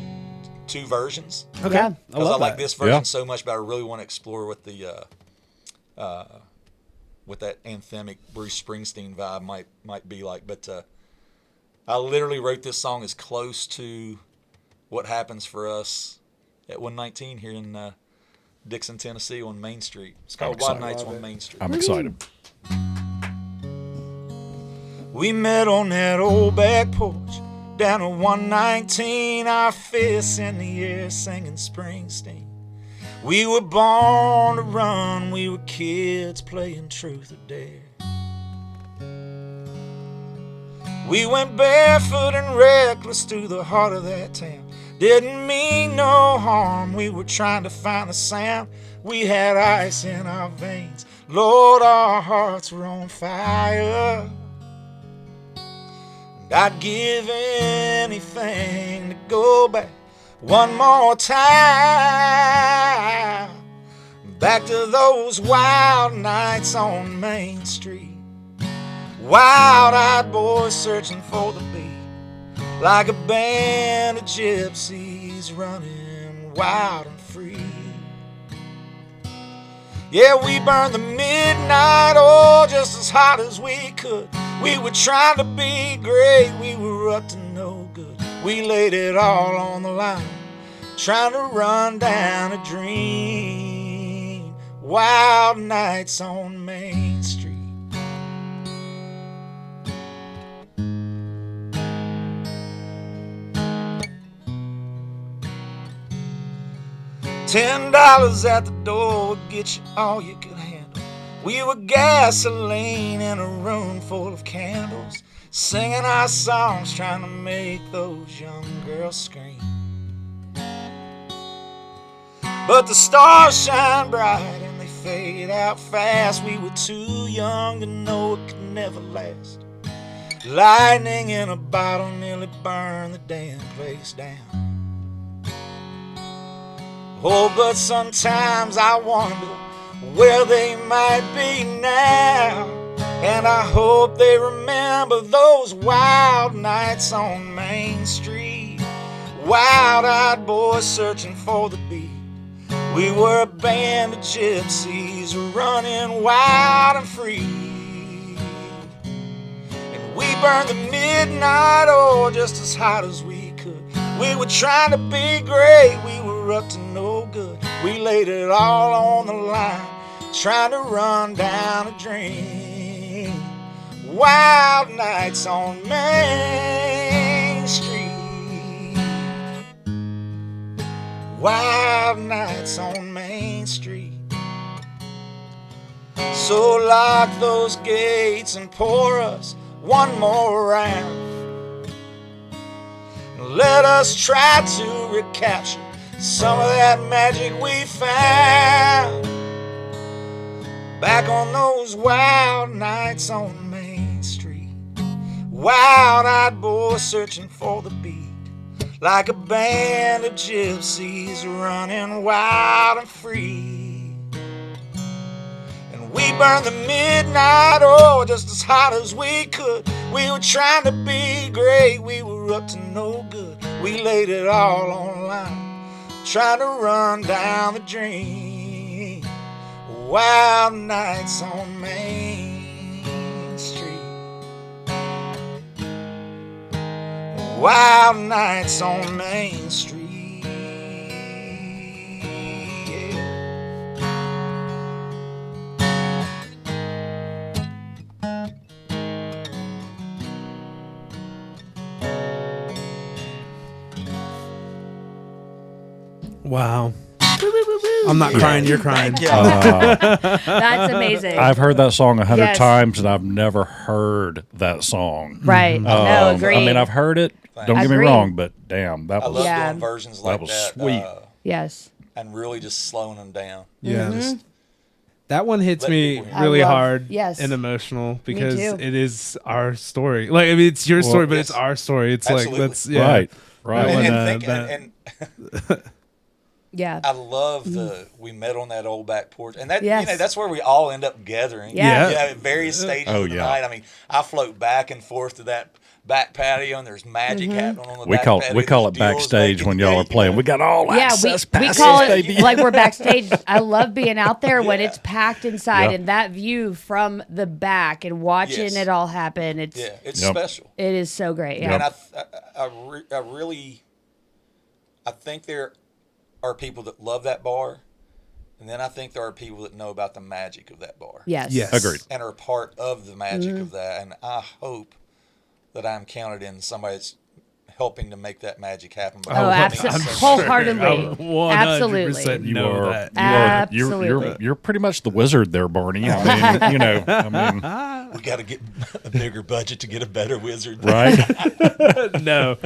2 versions. Okay, Yeah. Because I like that. this version Yeah. so much, but I really want to explore what the what that anthemic Bruce Springsteen vibe might be like. But I literally wrote this song as close to what happens for us at 119 here in Dickson, Tennessee on Main Street. It's called Wilde Nights on Main Street. I'm excited. We met on that old back porch down at 119, our fists in the air singing Springsteen. We were born to run, we were kids playing truth or dare. We went barefoot and reckless through the heart of that town. Didn't mean no harm, we were trying to find the sound. We had ice in our veins, Lord, our hearts were on fire. And I'd give anything to go back one more time, back to those wild nights on Main Street. Wild-eyed boys searching for the beat, like a band of gypsies running wild and free. Yeah, we burned the midnight oil just as hot as we could. We were trying to be great, we were up to no good. We laid it all on the line, trying to run down a dream. Wild nights on Main Street. $10 at the door would get you all you could handle. We were gasoline in a room full of candles, singing our songs, trying to make those young girls scream. But the stars shine bright and they fade out fast. We were too young to know it could never last. Lightning in a bottle nearly burned the damn place down. Oh, but sometimes I wonder where they might be now. And I hope they remember those wild nights on Main Street. Wild-eyed boys searching for the beat. We were a band of gypsies running wild and free. And we burned the midnight oil just as hot as we could. We were trying to be great, we were up to no good. We laid it all on the line, trying to run down a dream. Wild nights on Main Street. Wild nights on Main Street. So lock those gates and pour us one more round. Let us try to recapture some of that magic we found back on those wild nights on Main Street. Wild-eyed boys searching for the beat, like a band of gypsies running wild and free. And we burned the midnight oil just as hot as we could. We were trying to be great, we were up to no good. We laid it all on the line, trying to run down the dream. Wild nights on Main Street. Wild nights on Main Street. Yeah. Wow. I'm not crying, you're crying. That's amazing. I've heard that song 100 Yes. times, and I've never heard that song. Right. No, agree. I mean, I've heard it. Don't get me Agree. wrong, but damn, that I was love Yeah. doing versions like was that. sweet. Yes. And really just slowing them down. Yeah. Just That one hits Let me people hear. really I love- hard yes. and emotional because too. it is our story. Like, I mean, it's your story, but yes. it's our story. It's Absolutely. like, that's, yeah. right. That Right. one, and, that- Yeah. I love we met on that old back porch, and that Yes. that's where we all end up gathering. Yeah. At various stages Oh, of the yeah. night. I mean, I float back and forth to that back patio, and there's magic happening on the We back call patio. we call There's it deals backstage making when y'all are day, playing. you know. We got all Yeah, access we passes, call it baby. like we're backstage. I love being out there when Yeah. it's packed inside Yeah. and that view from the back and watching Yes. it all happen. It's Yeah, it's Yep. special. it is so great. Yeah. And I really, I think there are people that love that bar, and then I think there are people that know about the magic of that bar. Yes. Yes. Agreed. And are part of the magic of that. And I hope that I'm counted in somebody that's helping to make that magic happen. Oh, Behind the absolutely. scenes. Wholeheartedly. Absolutely. You know are, that. Absolutely. you're pretty much the wizard there, Barney. I mean, you know, I mean, We got to get a bigger budget to get a better wizard. right? no,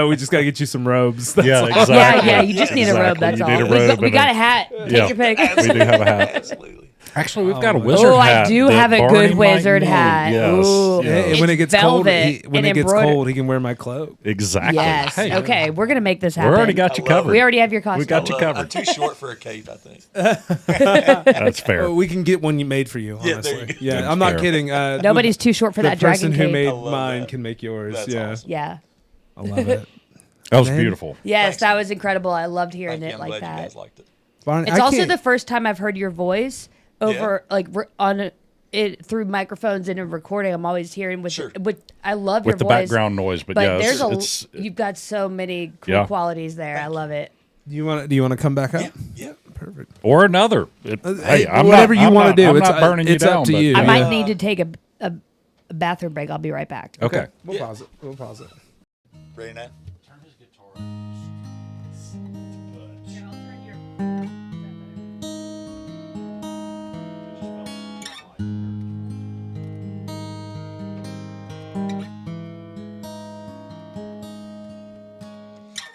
we just got to get you some robes. That's Yeah, like- exactly. Yeah, you just need a robe. Exactly. That's You all. need a robe We and got a- a hat. Take Yeah. your pick. We do have a hat. Absolutely. Actually, we've got a wizard Oh, hat. I do that have a Barney good might wizard need. hat. Yes. Ooh. Yeah, yes. and when it It's gets cold, velvet when and it gets embroidered. cold, he can wear my cloak. Exactly. Yes. Hey, Okay, we're gonna make this we happen. already got you I love covered. We already have your costume. We got you I'm covered. too short for a cape, I think. That's fair. Oh, we can get one you made for you. Yeah, Honestly, there you go. yeah. That's I'm not fair. kidding. Nobody's too short for the that dragon person who cape. made I love mine that. can make yours. That's yeah, awesome. Yeah. I love it. That was Man. beautiful. Yes, Thanks. that was incredible. I loved hearing Thank you. it I'm like glad you that. guys liked it. Barney, It's I also can't- the first time I've heard your voice over on it through microphones and a recording. I'm always hearing Sure. I love With your the voice. background noise, but, But yeah, there's you've got so many cool Yeah. qualities there. I love it. Do you want to come back up? Yeah. Perfect. or another. Hey, I'm whatever you I'm want to do. I'm It's not burning you it's up down, to but- you. I yeah. might need to take a bathroom break. I'll be right back. Okay. We'll Yeah. pause it. We'll pause it. Ready now?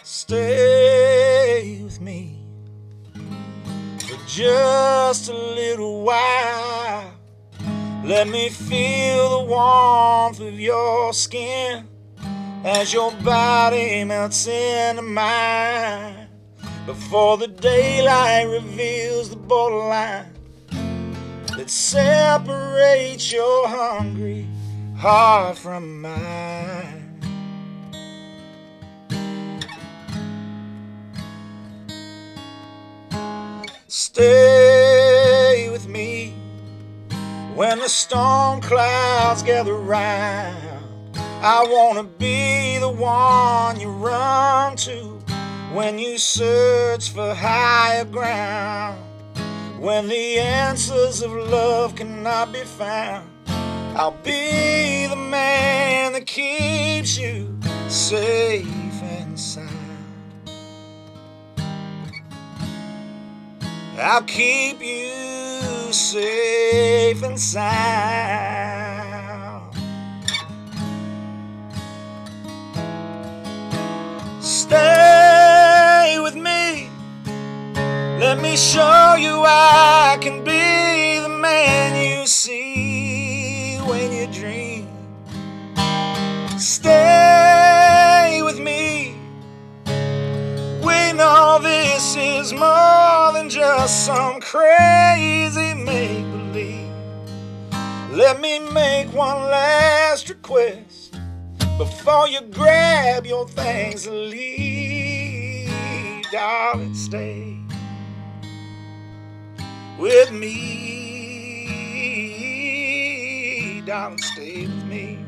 Stay with me for just a little while. Let me feel the warmth of your skin as your body melts into mine, before the daylight reveals the borderline that separates your hungry heart from mine. Stay with me when the storm clouds gather round. I wanna be the one you run to when you search for higher ground. When the answers of love cannot be found, I'll be the man that keeps you safe and sound. I'll keep you safe and sound. Stay with me. Let me show you I can be the man you see when you dream. Stay with me. We know this is more than just some crazy make-believe. Let me make one last request before you grab your things and leave. Darling, stay with me. Darling, stay with me.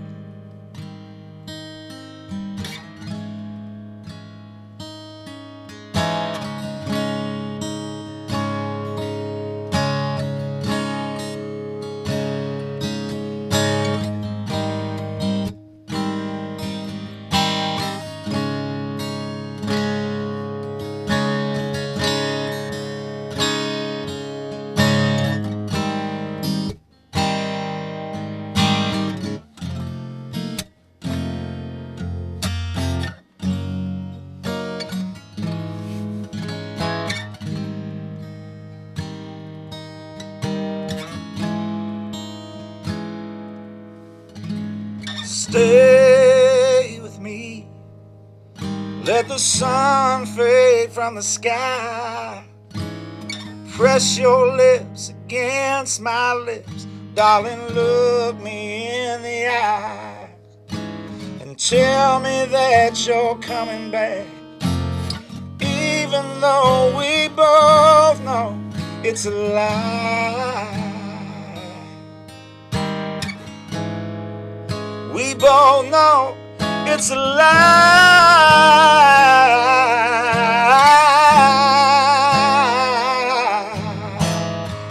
Stay with me. Let the sun fade from the sky. Press your lips against my lips. Darling, look me in the eye and tell me that you're coming back. Even though we both know it's a lie. We both know it's a lie.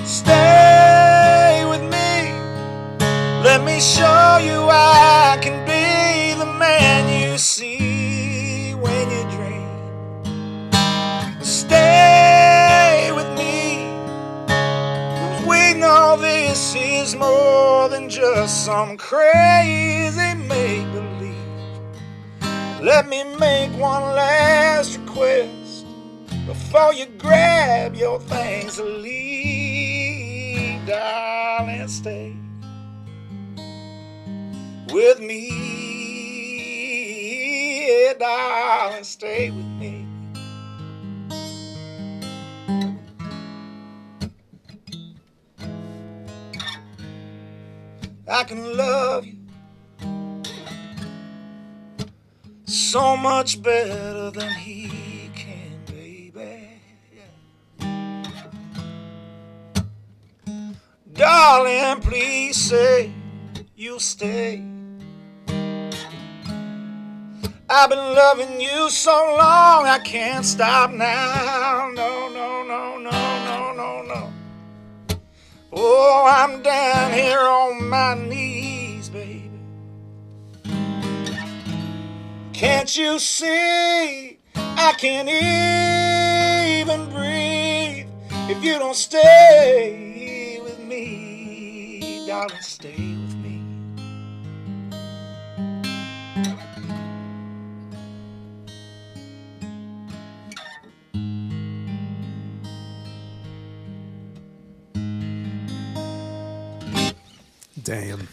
Stay with me. Let me show you I can be the man you see when you dream. Stay with me. We know this is more than just some crazy make-believe. Let me make one last request before you grab your things and leave. Darling, stay with me. Yeah, darling, stay with me. I can love you so much better than he can, baby. Darling, please say you'll stay. I've been loving you so long I can't stop now. No, no, no, no, no, no, no. Oh, I'm down here on my knees, baby. Can't you see I can't even breathe if you don't stay with me? Darling, stay with me. Damn.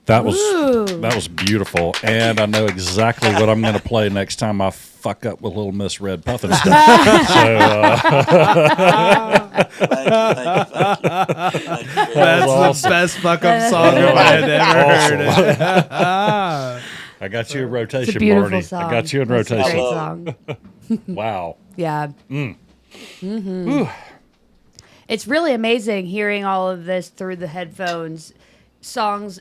That was beautiful, and I know exactly what I'm going to play next time I fuck up with Little Miss Red Puffin stuff. Thank you. That's the best fuck up song I had ever heard. I got you in rotation, It's a beautiful Barney. song. I got you in It's a rotation. great song. Wow. Yeah. It's really amazing hearing all of this through the headphones. Songs,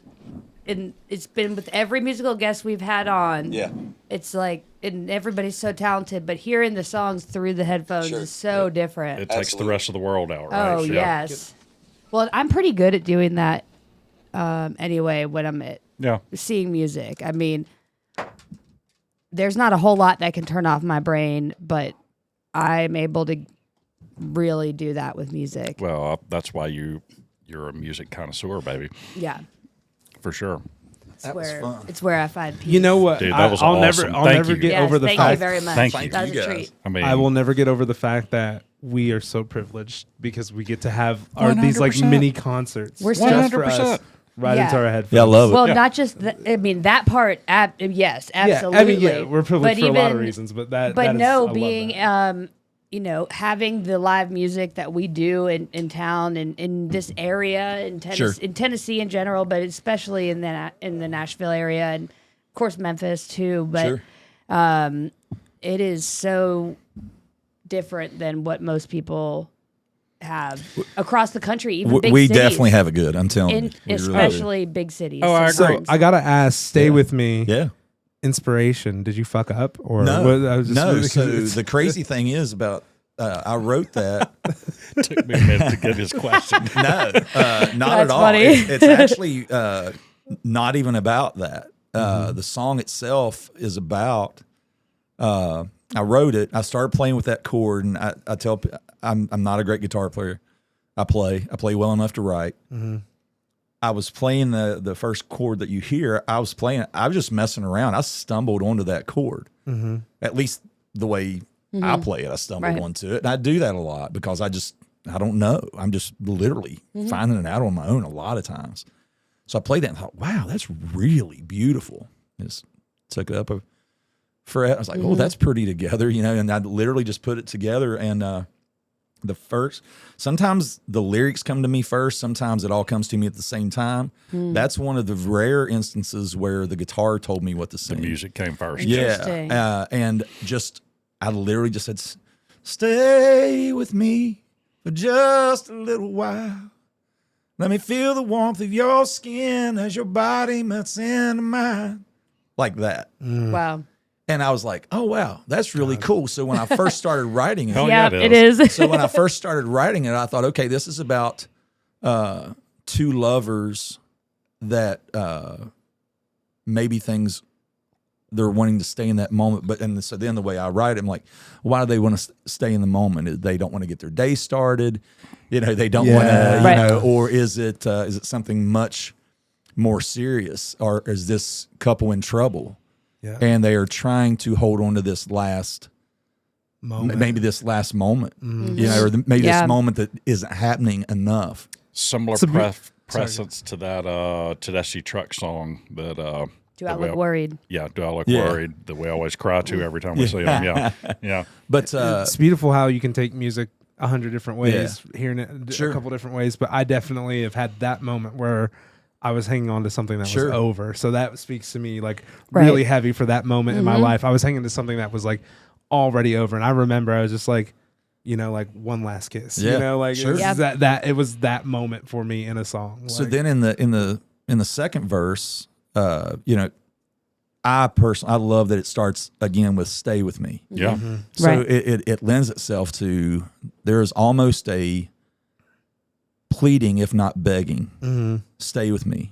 and it's been with every musical guest we've had on. Yeah. It's like, and everybody's so talented, but hearing the songs through the headphones Sure. is so different. It takes the rest of the world out, right? Oh, yes. Well, I'm pretty good at doing that anyway when I'm seeing music. I mean, there's not a whole lot that can turn off my brain, but I'm able to really do that with music. Well, that's why you're a music connoisseur, baby, Yeah. for sure. It's where I find peace. You know what? Dude, that was I'll awesome. I'll Thank never you. get Yes, over the thank fact. you very much. Thank you. That was You a guys. treat. I mean, I will never get over the fact that we are so privileged because we get to have these like 100%. mini concerts We're so- just for us 100%. right Yeah. into our headphones. Yeah, I love it. Well, not just I mean that part. Yes, absolutely. Yeah, I mean, yeah, we're privileged But for a lot of even- reasons, but that. But that is, no, I love being that. having the live music that we do in town and in this area in Tennessee, Sure. in Tennessee in general, but especially in the Nashville area and of course Memphis too. But Sure. it is so different than what most people have across the country, even big We cities. definitely have it good. I'm telling in you. We really do. especially big cities. Oh, I agree. So sometimes. I gotta ask, stay with me. Yeah. Inspiration. Did you fuck up or No. what- I was just No. really- So the crazy thing is about I wrote that. took me a minute to get his question. No, not That's at all. funny. It's actually not even about that. The song itself is about. I wrote it. I started playing with that chord, and I tell people I'm not a great guitar player. I play well enough to write. I was playing the first chord that you hear. I was just messing around. I stumbled onto that chord. At least the way I play it, I stumbled Right. onto it. And I do that a lot because I don't know. I'm just literally finding it out on my own a lot of times. So I played that and thought, wow, that's really beautiful. Just took it up a fret. I was like, oh, that's pretty together, and I literally just put it together. And sometimes the lyrics come to me first. Sometimes it all comes to me at the same time. That's one of the rare instances where the guitar told me what to sing. The music came first. Interesting. Yeah. And I literally just said, stay with me for just a little while. Let me feel the warmth of your skin as your body melts into mine. Like that. Wow. And I was like, oh, wow, that's really cool. So when I first started writing it, Oh, Yeah, yeah, it is. so when I first started writing it, I thought, okay, this is about two lovers that maybe they're wanting to stay in that moment. So then the way I write it, I'm like, why do they want to stay in the moment? They don't want to get their day started. They don't want to, Right. or is it something much more serious, or is this couple in trouble? Yeah. And they are trying to hold on to this last Moment. maybe this last moment, Mm-hmm. or maybe Yeah. this moment that isn't happening enough. Similar It's a bit- presence to that Tedeschi Truck song that Do I look worried? Yeah, do I look Yeah. worried that we always cry to every time we see them? Yeah, yeah. But It's beautiful how you can take music 100 different ways, hearing it Sure. a couple different ways. But I definitely have had that moment where I was hanging on to something that Sure. was over. So that speaks to me like Right. really heavy for that moment in my life. I was hanging to something that was like already over. And I remember I was just like, like one last kiss, Yeah, like sure. it was Yeah. that it was that moment for me in a song. so Like, then in the second verse, I personally, I love that it starts again with "Stay with me." Yeah. So Right. it lends itself to, there is almost a pleading, if not begging, stay with me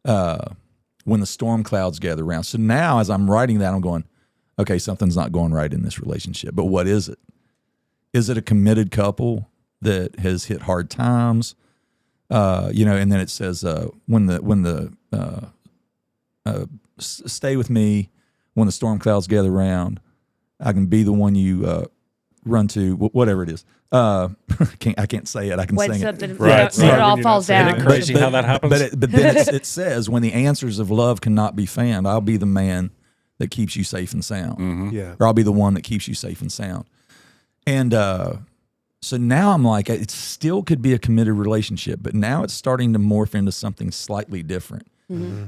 when the storm clouds gather around. So now as I'm writing that, I'm going, okay, something's not going right in this relationship. But what is it? Is it a committed couple that has hit hard times? And then it says, stay with me when the storm clouds gather around. I can be the one you run to, whatever it is. I can't say it. I can When sing something it. Right, when it right. all When falls you're not down. saying it crazy how that happens? But then it says, when the answers of love cannot be found, I'll be the man that keeps you safe and sound. Yeah. Or I'll be the one that keeps you safe and sound. And so now I'm like, it still could be a committed relationship, but now it's starting to morph into something slightly different.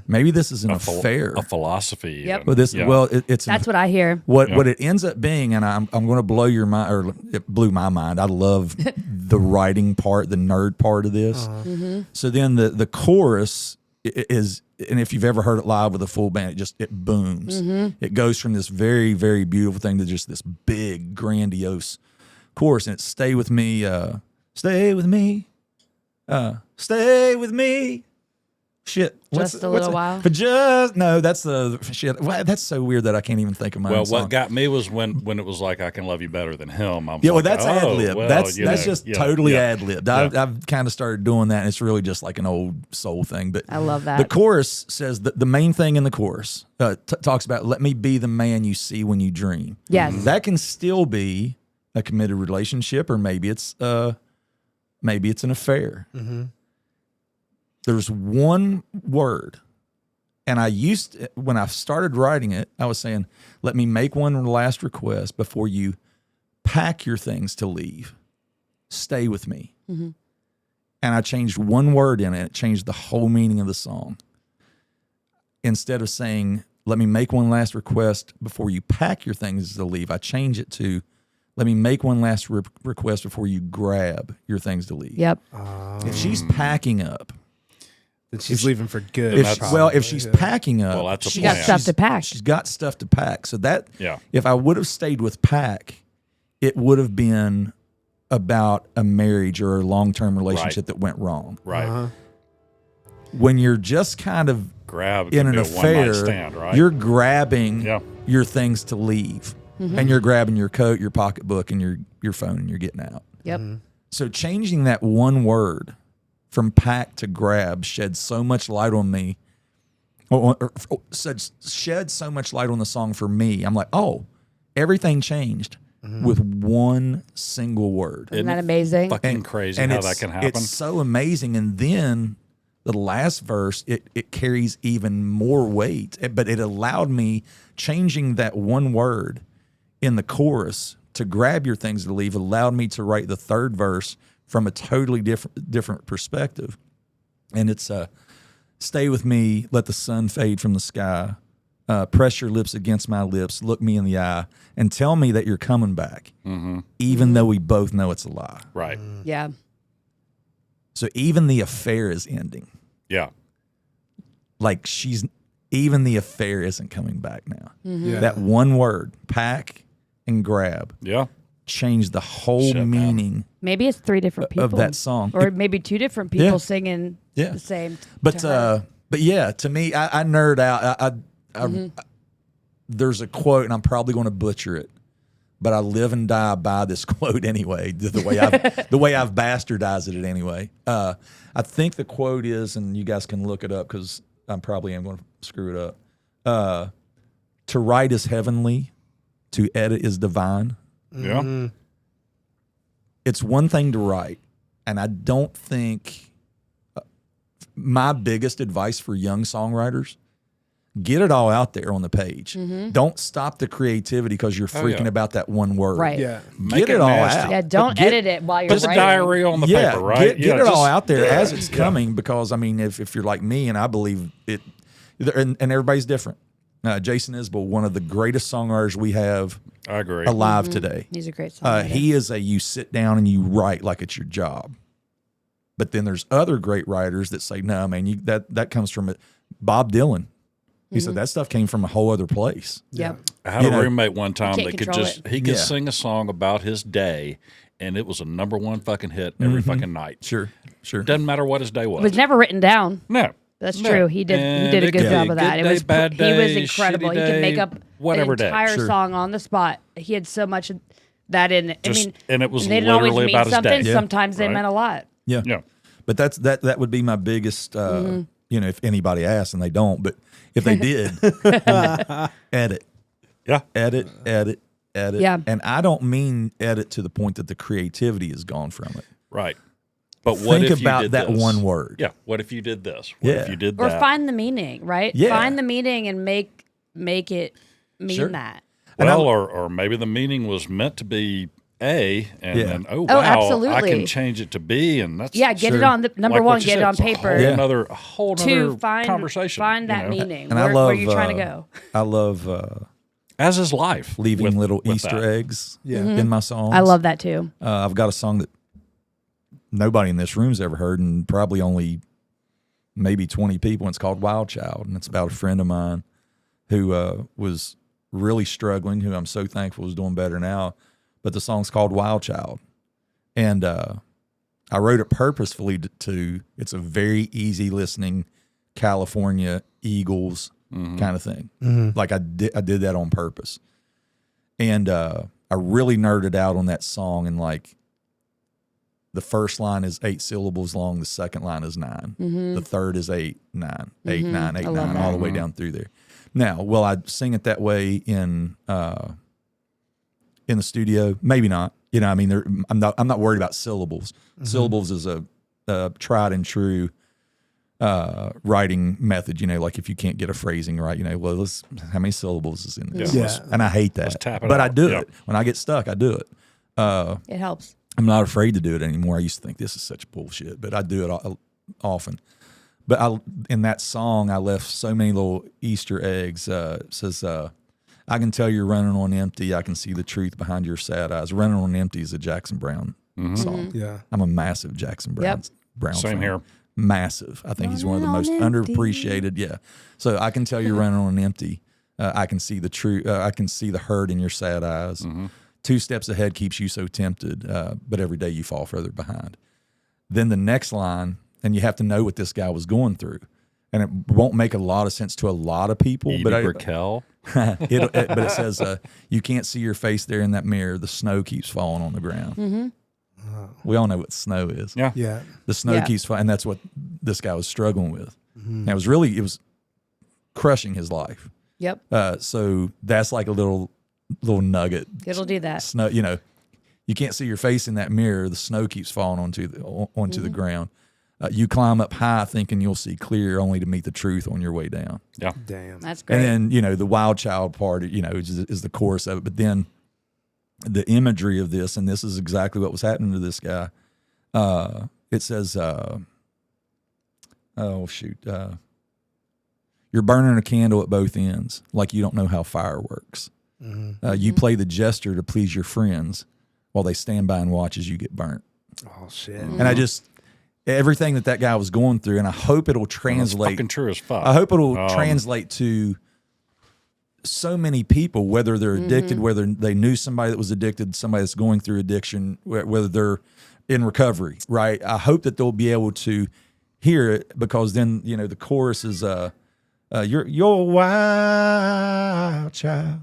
Maybe this is an affair. A philosophy. Yep. even. Well, this Yeah. well, it's That's what I hear. what it ends up being, and I'm going to blow your mind, or it blew my mind. I love the writing part, the nerd part of this. So then the chorus is, and if you've ever heard it live with a full band, it booms. It goes from this very, very beautiful thing to just this big, grandiose chorus, and it's "Stay with me, stay with me, stay with me." Shit. Just a little while? But just, no, that's the shit. Wow, that's so weird that I can't even think of my Well, own song. what got me was when it was like, I can love you better than him. I'm Yeah, well, like, that's ad lib. well, That's you know, just yeah, totally yeah. ad libbed. I've kind of started doing that, and it's really just like an old soul thing. But I love that. the chorus says that the main thing in the chorus talks about, "Let me be the man you see when you dream." Yes. That can still be a committed relationship, or maybe it's an affair. There's one word. And when I started writing it, I was saying, "Let me make one last request before you pack your things to leave. Stay with me." And I changed one word in it. It changed the whole meaning of the song. Instead of saying, "Let me make one last request before you pack your things to leave," I changed it to, "Let me make one last request before you grab your things to leave." Yep. If she's packing up, Then she's leaving for good. if she's packing up, Well, that's a She got plan. stuff to pack. she's got stuff to pack. So that, Yeah. if I would have stayed with pack, it would have been about a marriage or a long-term relationship that went wrong. Right. When you're just kind of Grab in can an be a one-night affair, stand, right? you're grabbing Yeah. your things to leave. And you're grabbing your coat, your pocketbook, and your phone, and you're getting out. Yep. So changing that one word from pack to grab shed so much light on me, shed so much light on the song for me. I'm like, oh, everything changed with one single word. Isn't that amazing? Fucking crazy how that can happen. It's so amazing. And then the last verse, it carries even more weight. But it allowed me, changing that one word in the chorus to grab your things to leave, allowed me to write the third verse from a totally different perspective. And it's "Stay with me, let the sun fade from the sky, press your lips against my lips, look me in the eye, and tell me that you're coming back, even though we both know it's a lie." Right. Yeah. So even the affair is ending. Yeah. Like even the affair isn't coming back now. Yeah. That one word, pack and grab, Yeah. changed the whole Shit, man. meaning Maybe it's three different people of that song. or maybe two different people Yeah. singing Yeah. the same. But to her. but yeah, to me, I nerd out. There's a quote, and I'm probably going to butcher it, but I live and die by this quote anyway. The way I've bastardized it anyway. I think the quote is, and you guys can look it up because I probably am going to screw it up. To write is heavenly, to edit is divine. Yeah. It's one thing to write, and I don't think my biggest advice for young songwriters: get it all out there on the page. Don't stop the creativity because you're freaking yeah. about that one word. Right. Yeah. Make Get it all nasty. out. Yeah, don't Get- edit it while you're Put the writing. diary on the Yeah, paper, right? get it all just- out there as it's coming, because I mean, if you're like me, and I believe it, and everybody's different. Jason Isbell, one of the greatest songwriters we have I agree. alive today. He's a great songwriter. He is you sit down and you write like it's your job. But then there's other great writers that say, no, man, that comes from it. Bob Dylan. He said that stuff came from a whole other place. Yep. I had a roommate one time can't that could control just, it. he could Yeah. sing a song about his day, and it was a number one fucking hit every fucking night. Sure. Doesn't matter what his day It was. was never written down. No. That's No. true. He did And a it good could job be of that. good It day, was bad he was day, incredible. shitty He could make day, up whatever an day. entire Sure. song on the spot. He had so much of that in. Just- and it was they didn't always literally mean about his something. day. Yeah. Sometimes they Right. meant a lot. Yeah. Yeah. But that would be my biggest, if anybody asks, and they don't, but if they did, edit. Yeah. Edit, edit. Yeah. And I don't mean edit to the point that the creativity is gone from it. Right. But what Think if you about did that this? one word. Yeah. What if you did this? What if Yeah. you did Or that? find the meaning, right? Yeah. Find the meaning and make it mean Sure. that. Well, or maybe the meaning was meant to be A, and Yeah. then Oh, wow, I absolutely. can change it to B, and that's Yeah, get it Sure. on the number like what one, you get said, it on it's a paper. whole Yeah. nother, a whole To nother find conversation. find you that know? meaning. And Where are you trying to uh, go? I love As is life, leaving with- little with Easter that. eggs Yeah. in my songs. I love that too. I've got a song that nobody in this room's ever heard, and probably only maybe 20 people. And it's called Wild Child, and it's about a friend of mine who was really struggling, who I'm so thankful is doing better now. But the song's called Wild Child, and I wrote it purposefully to it's a very easy listening California Eagles kind of thing. Like I did that on purpose, and I really nerded out on that song. And like the first line is 8 syllables long, the second line is 9, the third is 8, 9, 8, 9, 8, I love 9, that. all the way down through there. Now, will I sing it that way in the studio? Maybe not. You know, I mean, I'm not worried about syllables. Syllables is a tried and true writing method. You know, like if you can't get a phrasing right, you know, well, how many syllables is in this? Yeah. And I hate that. Let's tap it but I out. do Yep. it when I get stuck. I do it. It helps. I'm not afraid to do it anymore. I used to think this is such bullshit, but I do it often. But in that song, I left so many little Easter eggs. It says, I can tell you're running on empty. I can see the truth behind your sad eyes. Running on empty is a Jackson Brown song. Yeah. I'm a massive Jackson Brown Same fan. here. Massive. I think he's one of the most Running on empty. underappreciated. Yeah. So I can tell you're running on empty. I can see the truth. I can see the hurt in your sad eyes. 2 steps ahead keeps you so tempted, but every day you fall further behind. Then the next line, and you have to know what this guy was going through. And it won't make a lot of sense to a lot of people. Edie But Brickell. but it says, you can't see your face there in that mirror. The snow keeps falling on the ground. We all know what snow is. Yeah. Yeah. The snow Yeah. keeps falling, and that's what this guy was struggling with. And it was crushing his life. Yep. So that's like a little nugget. It'll do that. Snow, you know, you can't see your face in that mirror. The snow keeps falling onto the ground. You climb up high thinking you'll see clear, only to meet the truth on your way down. Yeah. Damn. That's great. And then, you know, the wild child part, you know, is the chorus of it. But then the imagery of this, and this is exactly what was happening to this guy. It says, you're burning a candle at both ends, like you don't know how fire works. You play the jester to please your friends while they stand by and watch as you get burnt. Oh shit. And I just, everything that guy was going through, and I hope it'll That's translate. fucking true as fuck. I hope it'll translate to so many people, whether they're addicted, whether they knew somebody that was addicted, somebody that's going through addiction, whether they're in recovery, right? I hope that they'll be able to hear it, because then, you know, the chorus is, you're a wild child.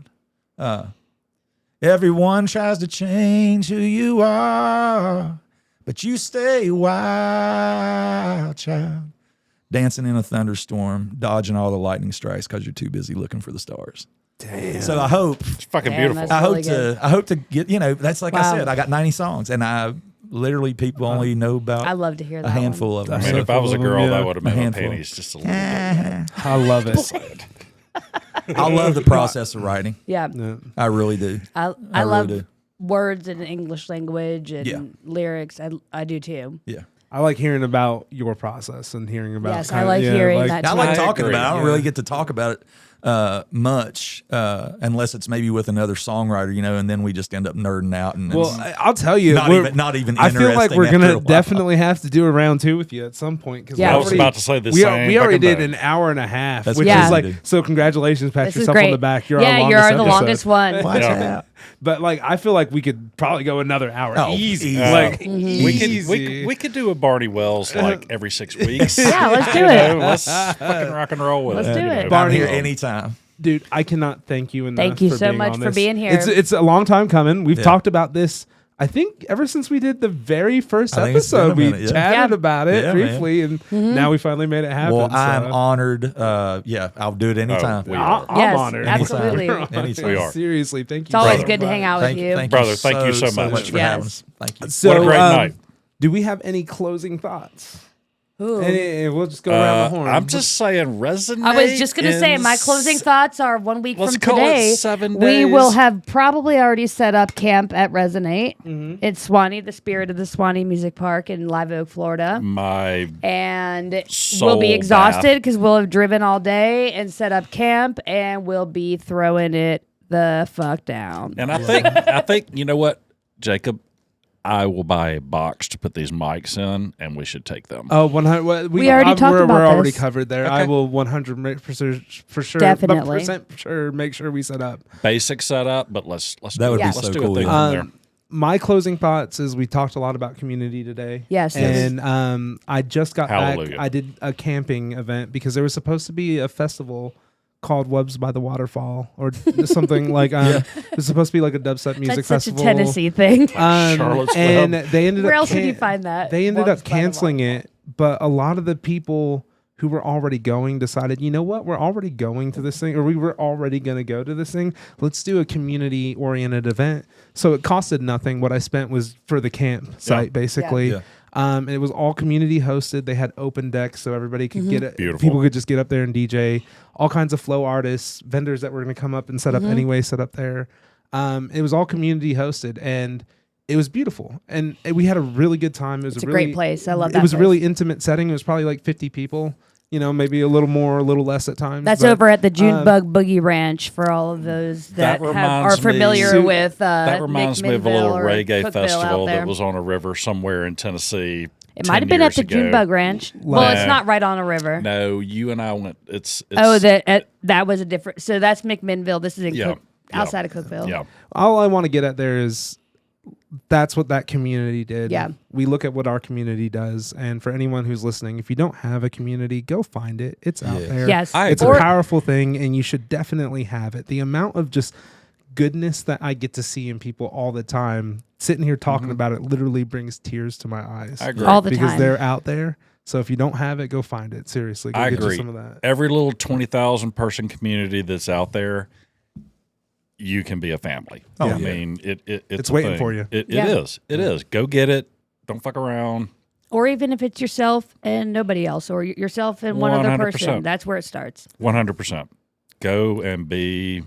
Everyone tries to change who you are, but you stay wild child. Dancing in a thunderstorm, dodging all the lightning strikes because you're too busy looking for the stars. Damn. So I hope, It's fucking Damn, beautiful. that's really I hope to get, you know, that's like I Wow. said, I got 90 songs, and I literally, people only know about I love to hear that. a handful of them. I mean, So if I was a full of girl, them, yeah. that would have been my handful. panties just a little bit. I love it. I love the process of writing. Yeah. Yeah. I really do. I really love do. words in the English language and Yeah. lyrics. I do too. Yeah. I like hearing about your process and hearing about. Yes, I like hearing that I too. like I talking agree. about it. I don't Yeah. really get to talk about it much, unless it's maybe with another songwriter, you know, and then we just end up nerding out. And Well, it's I'll tell you, not even. I feel like interesting we're after a gonna while. definitely have to do a round 2 with you at some point. Because Yeah. I was about to say the we same. we already fucking did thing. an hour and a half, That's which crazy, is like dude. so. Congratulations, pat This is yourself great. on the back. You're yeah, our you're longest the episode. longest one. Watch Yeah. out. But like, I feel like we could probably go another hour. Oh, easy. easy. Like We could do a Barney Wells like every 6 weeks. Yeah, let's do You it. know, let's fucking rock and roll with Let's it. do you it. know. Barney- I'm here anytime. Dude, I cannot thank you enough. Thank you for so being much on for this. being here. It's a long time coming. We've Yeah. talked about this I think ever since we did the very first I think it's been a episode, we minute, yeah. chatted Yeah. about it Yeah, briefly, and now we finally made it happen. Well, I'm so. honored. Yeah, I'll do it anytime. we are. I'm Yes, honored. absolutely. You're honored. Anytime. We are. Seriously, thank you. It's always so good to much. hang out with you. Brother, thank you so much. for Yes. having us. Thank you. So, What a great night. Do we have any closing thoughts? Ooh. And we'll just go around the horn. I'm just saying, resonate. I was just going to say, my closing in thoughts are 1 week Let's from call it today. 7 We days. will have probably already set up camp at Resonate. Mm-hmm. It's Swanee, the Spirit of the Swanee Music Park in Live Oak, Florida. my And we'll Soul be bath. exhausted because we'll have driven all day and set up camp, and we'll be throwing it the fuck down. And I think you know what, Jacob, I will buy a box to put these mics in, and we should take them. Oh, 100. We already talked we're about already this. covered there. I will 100% for sure. Definitely. percent sure. Make sure we set up. Basic setup, but let's That do would it. be Let's so do cool, a thing yeah. from there. My closing thoughts is we talked a lot about community today. Yes. And I just got Hallelujah. back. I did a camping event because there was supposed to be a festival called Wubs by the Waterfall or something like. It's supposed to be like a dubstep music That's such festival. a Tennessee thing. Charlottesville. And they ended Where up else would you find that? They ended Wubs up by the canceling Waterfall. it, but a lot of the people who were already going decided, you know what, we're already going to this thing, or we were already going to go to this thing. Let's do a community oriented event. So it costed nothing. What I spent was for the campsite, basically. Yeah. It was all community hosted. They had open decks so everybody could get it. Beautiful. People could just get up there and DJ. All kinds of flow artists, vendors that were going to come up and set up anyway, set up there. It was all community hosted, and it was beautiful. And we had a really good time. It was It's a really great place. I love that It was a place. really intimate setting. It was probably like 50 people. You know, maybe a little more, a little less at times. That's but, over at the Junebug Boogie Ranch for all of those that, are reminds me- familiar with That reminds me of a little reggae Cookville festival out there. that was on a river somewhere in Tennessee. It might have been at the June Junebug Ranch. Well, Nah. it's not right on a river. No, you and I went. It's Oh, that was a different. So that's McMinnville. This is in Yeah, outside of Cookville. yeah. all I want to get at there is that's what that community did. Yeah. We look at what our community does. And for anyone who's listening, if you don't have a community, go find it. It's out there. Yes. It's Or- a powerful thing, and you should definitely have it. The amount of just goodness that I get to see in people all the time, sitting here talking about it, literally brings tears to my eyes. I agree. All the because time. they're out there. So if you don't have it, go find it. Seriously, go I get you agree. some of that. Every little 20,000 person community that's out there, you can be a family. Oh, I yeah. mean, it's a waiting thing. for you. It Yeah. is. It is. Go get it. Don't fuck around. Or even if it's yourself and nobody else, or yourself and one other 100%. person. That's where it starts. 100%. Go and be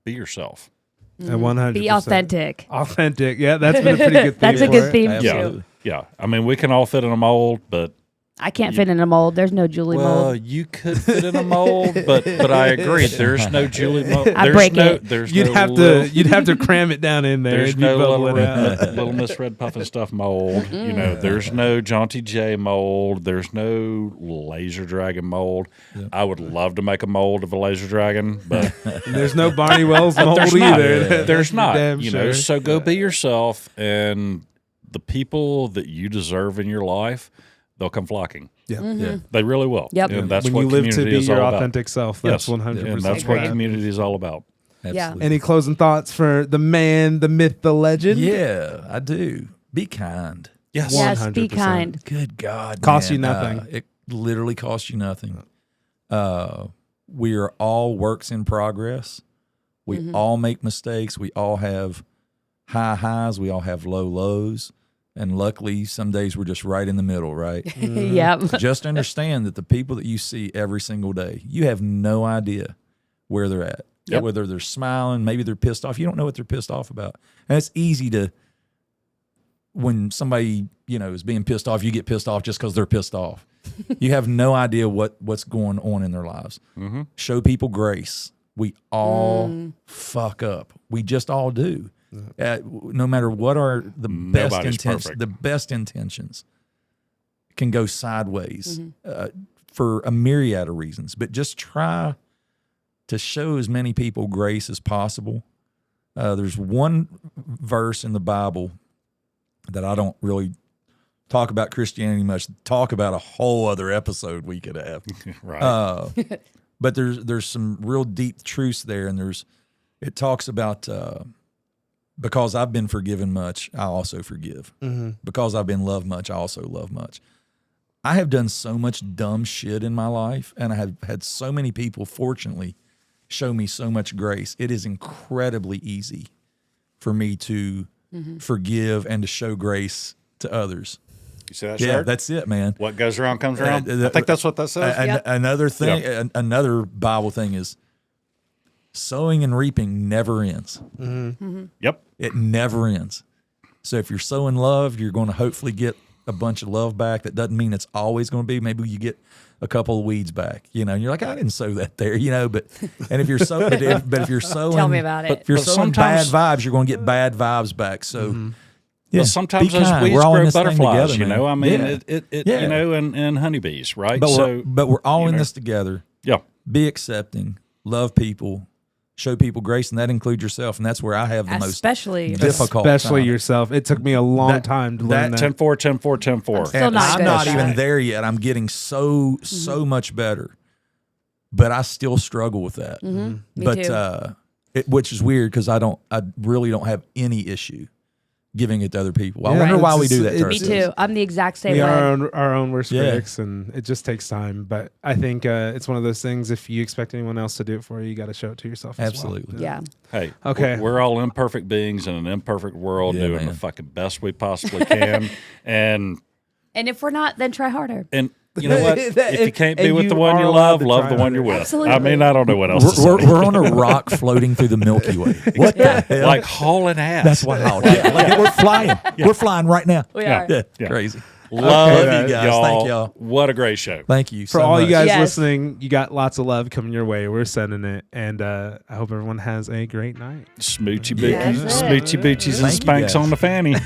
yourself. At 100%. Be authentic. Authentic. Yeah, that's been a pretty good theme. That's a for good it. theme Yeah. too. Yeah. I mean, we can all fit in a mold, but I can't fit in a mold. There's no Julie well, mold. you could fit in a mold, but I agree. There's no Julie mold. I There's break no, it. There's You'd no have little, to you'd have to cram it down in there. There's It'd be no bubbling out. little Miss Red Puffin Stuff mold. You know, there's no Jaunty J mold. There's no Laser Dragon mold. I would love to make a mold of a Laser Dragon, but And there's no Barney Wells mold there's not. either. There's not. Damn You sure. know, so go be yourself, and the people that you deserve in your life, they'll come flocking. Yeah. Yeah. They really will. Yep. And that's When what you live community to be is your all about. authentic self, that's Yes. 100%. And that's what Agreed. community is all about. Absolutely. Any closing thoughts for the man, the myth, the legend? Yeah, I do. Be kind. Yes. Yes, be 100%. kind. Good God. Costs man. you nothing. It literally costs you nothing. We are all works in progress. We all make mistakes. We all have high highs. We all have low lows. And luckily, some days we're just right in the middle, right? Yep. Just understand that the people that you see every single day, you have no idea where they're at. Yep. Whether they're smiling, maybe they're pissed off. You don't know what they're pissed off about. And it's easy to, when somebody, is being pissed off, you get pissed off just because they're pissed off. You have no idea what's going on in their lives. Mm-hmm. Show people grace. We all fuck up. We just all do. No matter what are the best Nobody's intentions, perfect. the best intentions can go sideways for a myriad of reasons. But just try to show as many people grace as possible. There's one verse in the Bible that I don't really talk about Christianity much. Talk about a whole other episode we could have. Right. But there's some real deep truths there, and it talks about because I've been forgiven much, I also forgive. Mm-hmm. Because I've been loved much, I also love much. I have done so much dumb shit in my life, and I have had so many people, fortunately, show me so much grace. It is incredibly easy for me to forgive and to show grace to others. You see that Yeah, shirt? that's it, man. What goes around comes around. I think that's what that says. Another thing, another Bible thing is sowing and reaping never ends. Yep. It never ends. So if you're sowing love, you're going to hopefully get a bunch of love back. That doesn't mean it's always going to be. Maybe you get a couple of weeds back, and you're like, I didn't sow that there, but if you're sowing, but if you're sowing, Tell me about it. If you're But sowing bad sometimes- vibes, you're going to get bad vibes back. So. Yeah, Well, sometimes be those kind. weeds We're all in grow this thing butterflies, together, man. I mean, Yeah. it Yeah. and honeybees, right? But we're all in know. this together. Yeah. Be accepting, love people, show people grace, and that includes yourself. And that's where I have the most Especially difficult Especially time. yourself. It took me a long time to learn that. 10-4, 10-4, 10-4. Still And not I'm good not at even that. there yet. I'm getting so much better, but I still struggle with that. Me But too. which is weird because I really don't have any issue giving it to other people. I Yeah, wonder why it's we do just- that to it's- Me ourselves. too. I'm the exact same We way. are our own worst Yeah. critics, and it just takes time. But I think it's one of those things. If you expect anyone else to do it for you, you got to show it to yourself. as well. Absolutely. Yeah. Hey, Okay. we're all imperfect beings in an imperfect world, Yeah, doing man. the fucking best we possibly can, and And if we're not, then try harder. you know what? If you can't be And with the you one you are allowed love, to love try the one you're harder. with. Absolutely. I mean, I don't know what else to say. We're on a rock floating through the Milky Way. What the hell? Like hauling ass. That's wild. Yeah, we're flying. We're flying right now. We Yeah. are. Yeah, Yeah. crazy. Love Okay, you guys. y'all. Thank y'all. What a great show. Thank you For so all much. you guys Yes. listening, you got lots of love coming your way. We're sending it, and I hope everyone has a great night. Smoochy Yes. boochies, smoochy boochies, and Thank you, spanks guys. on the fanny.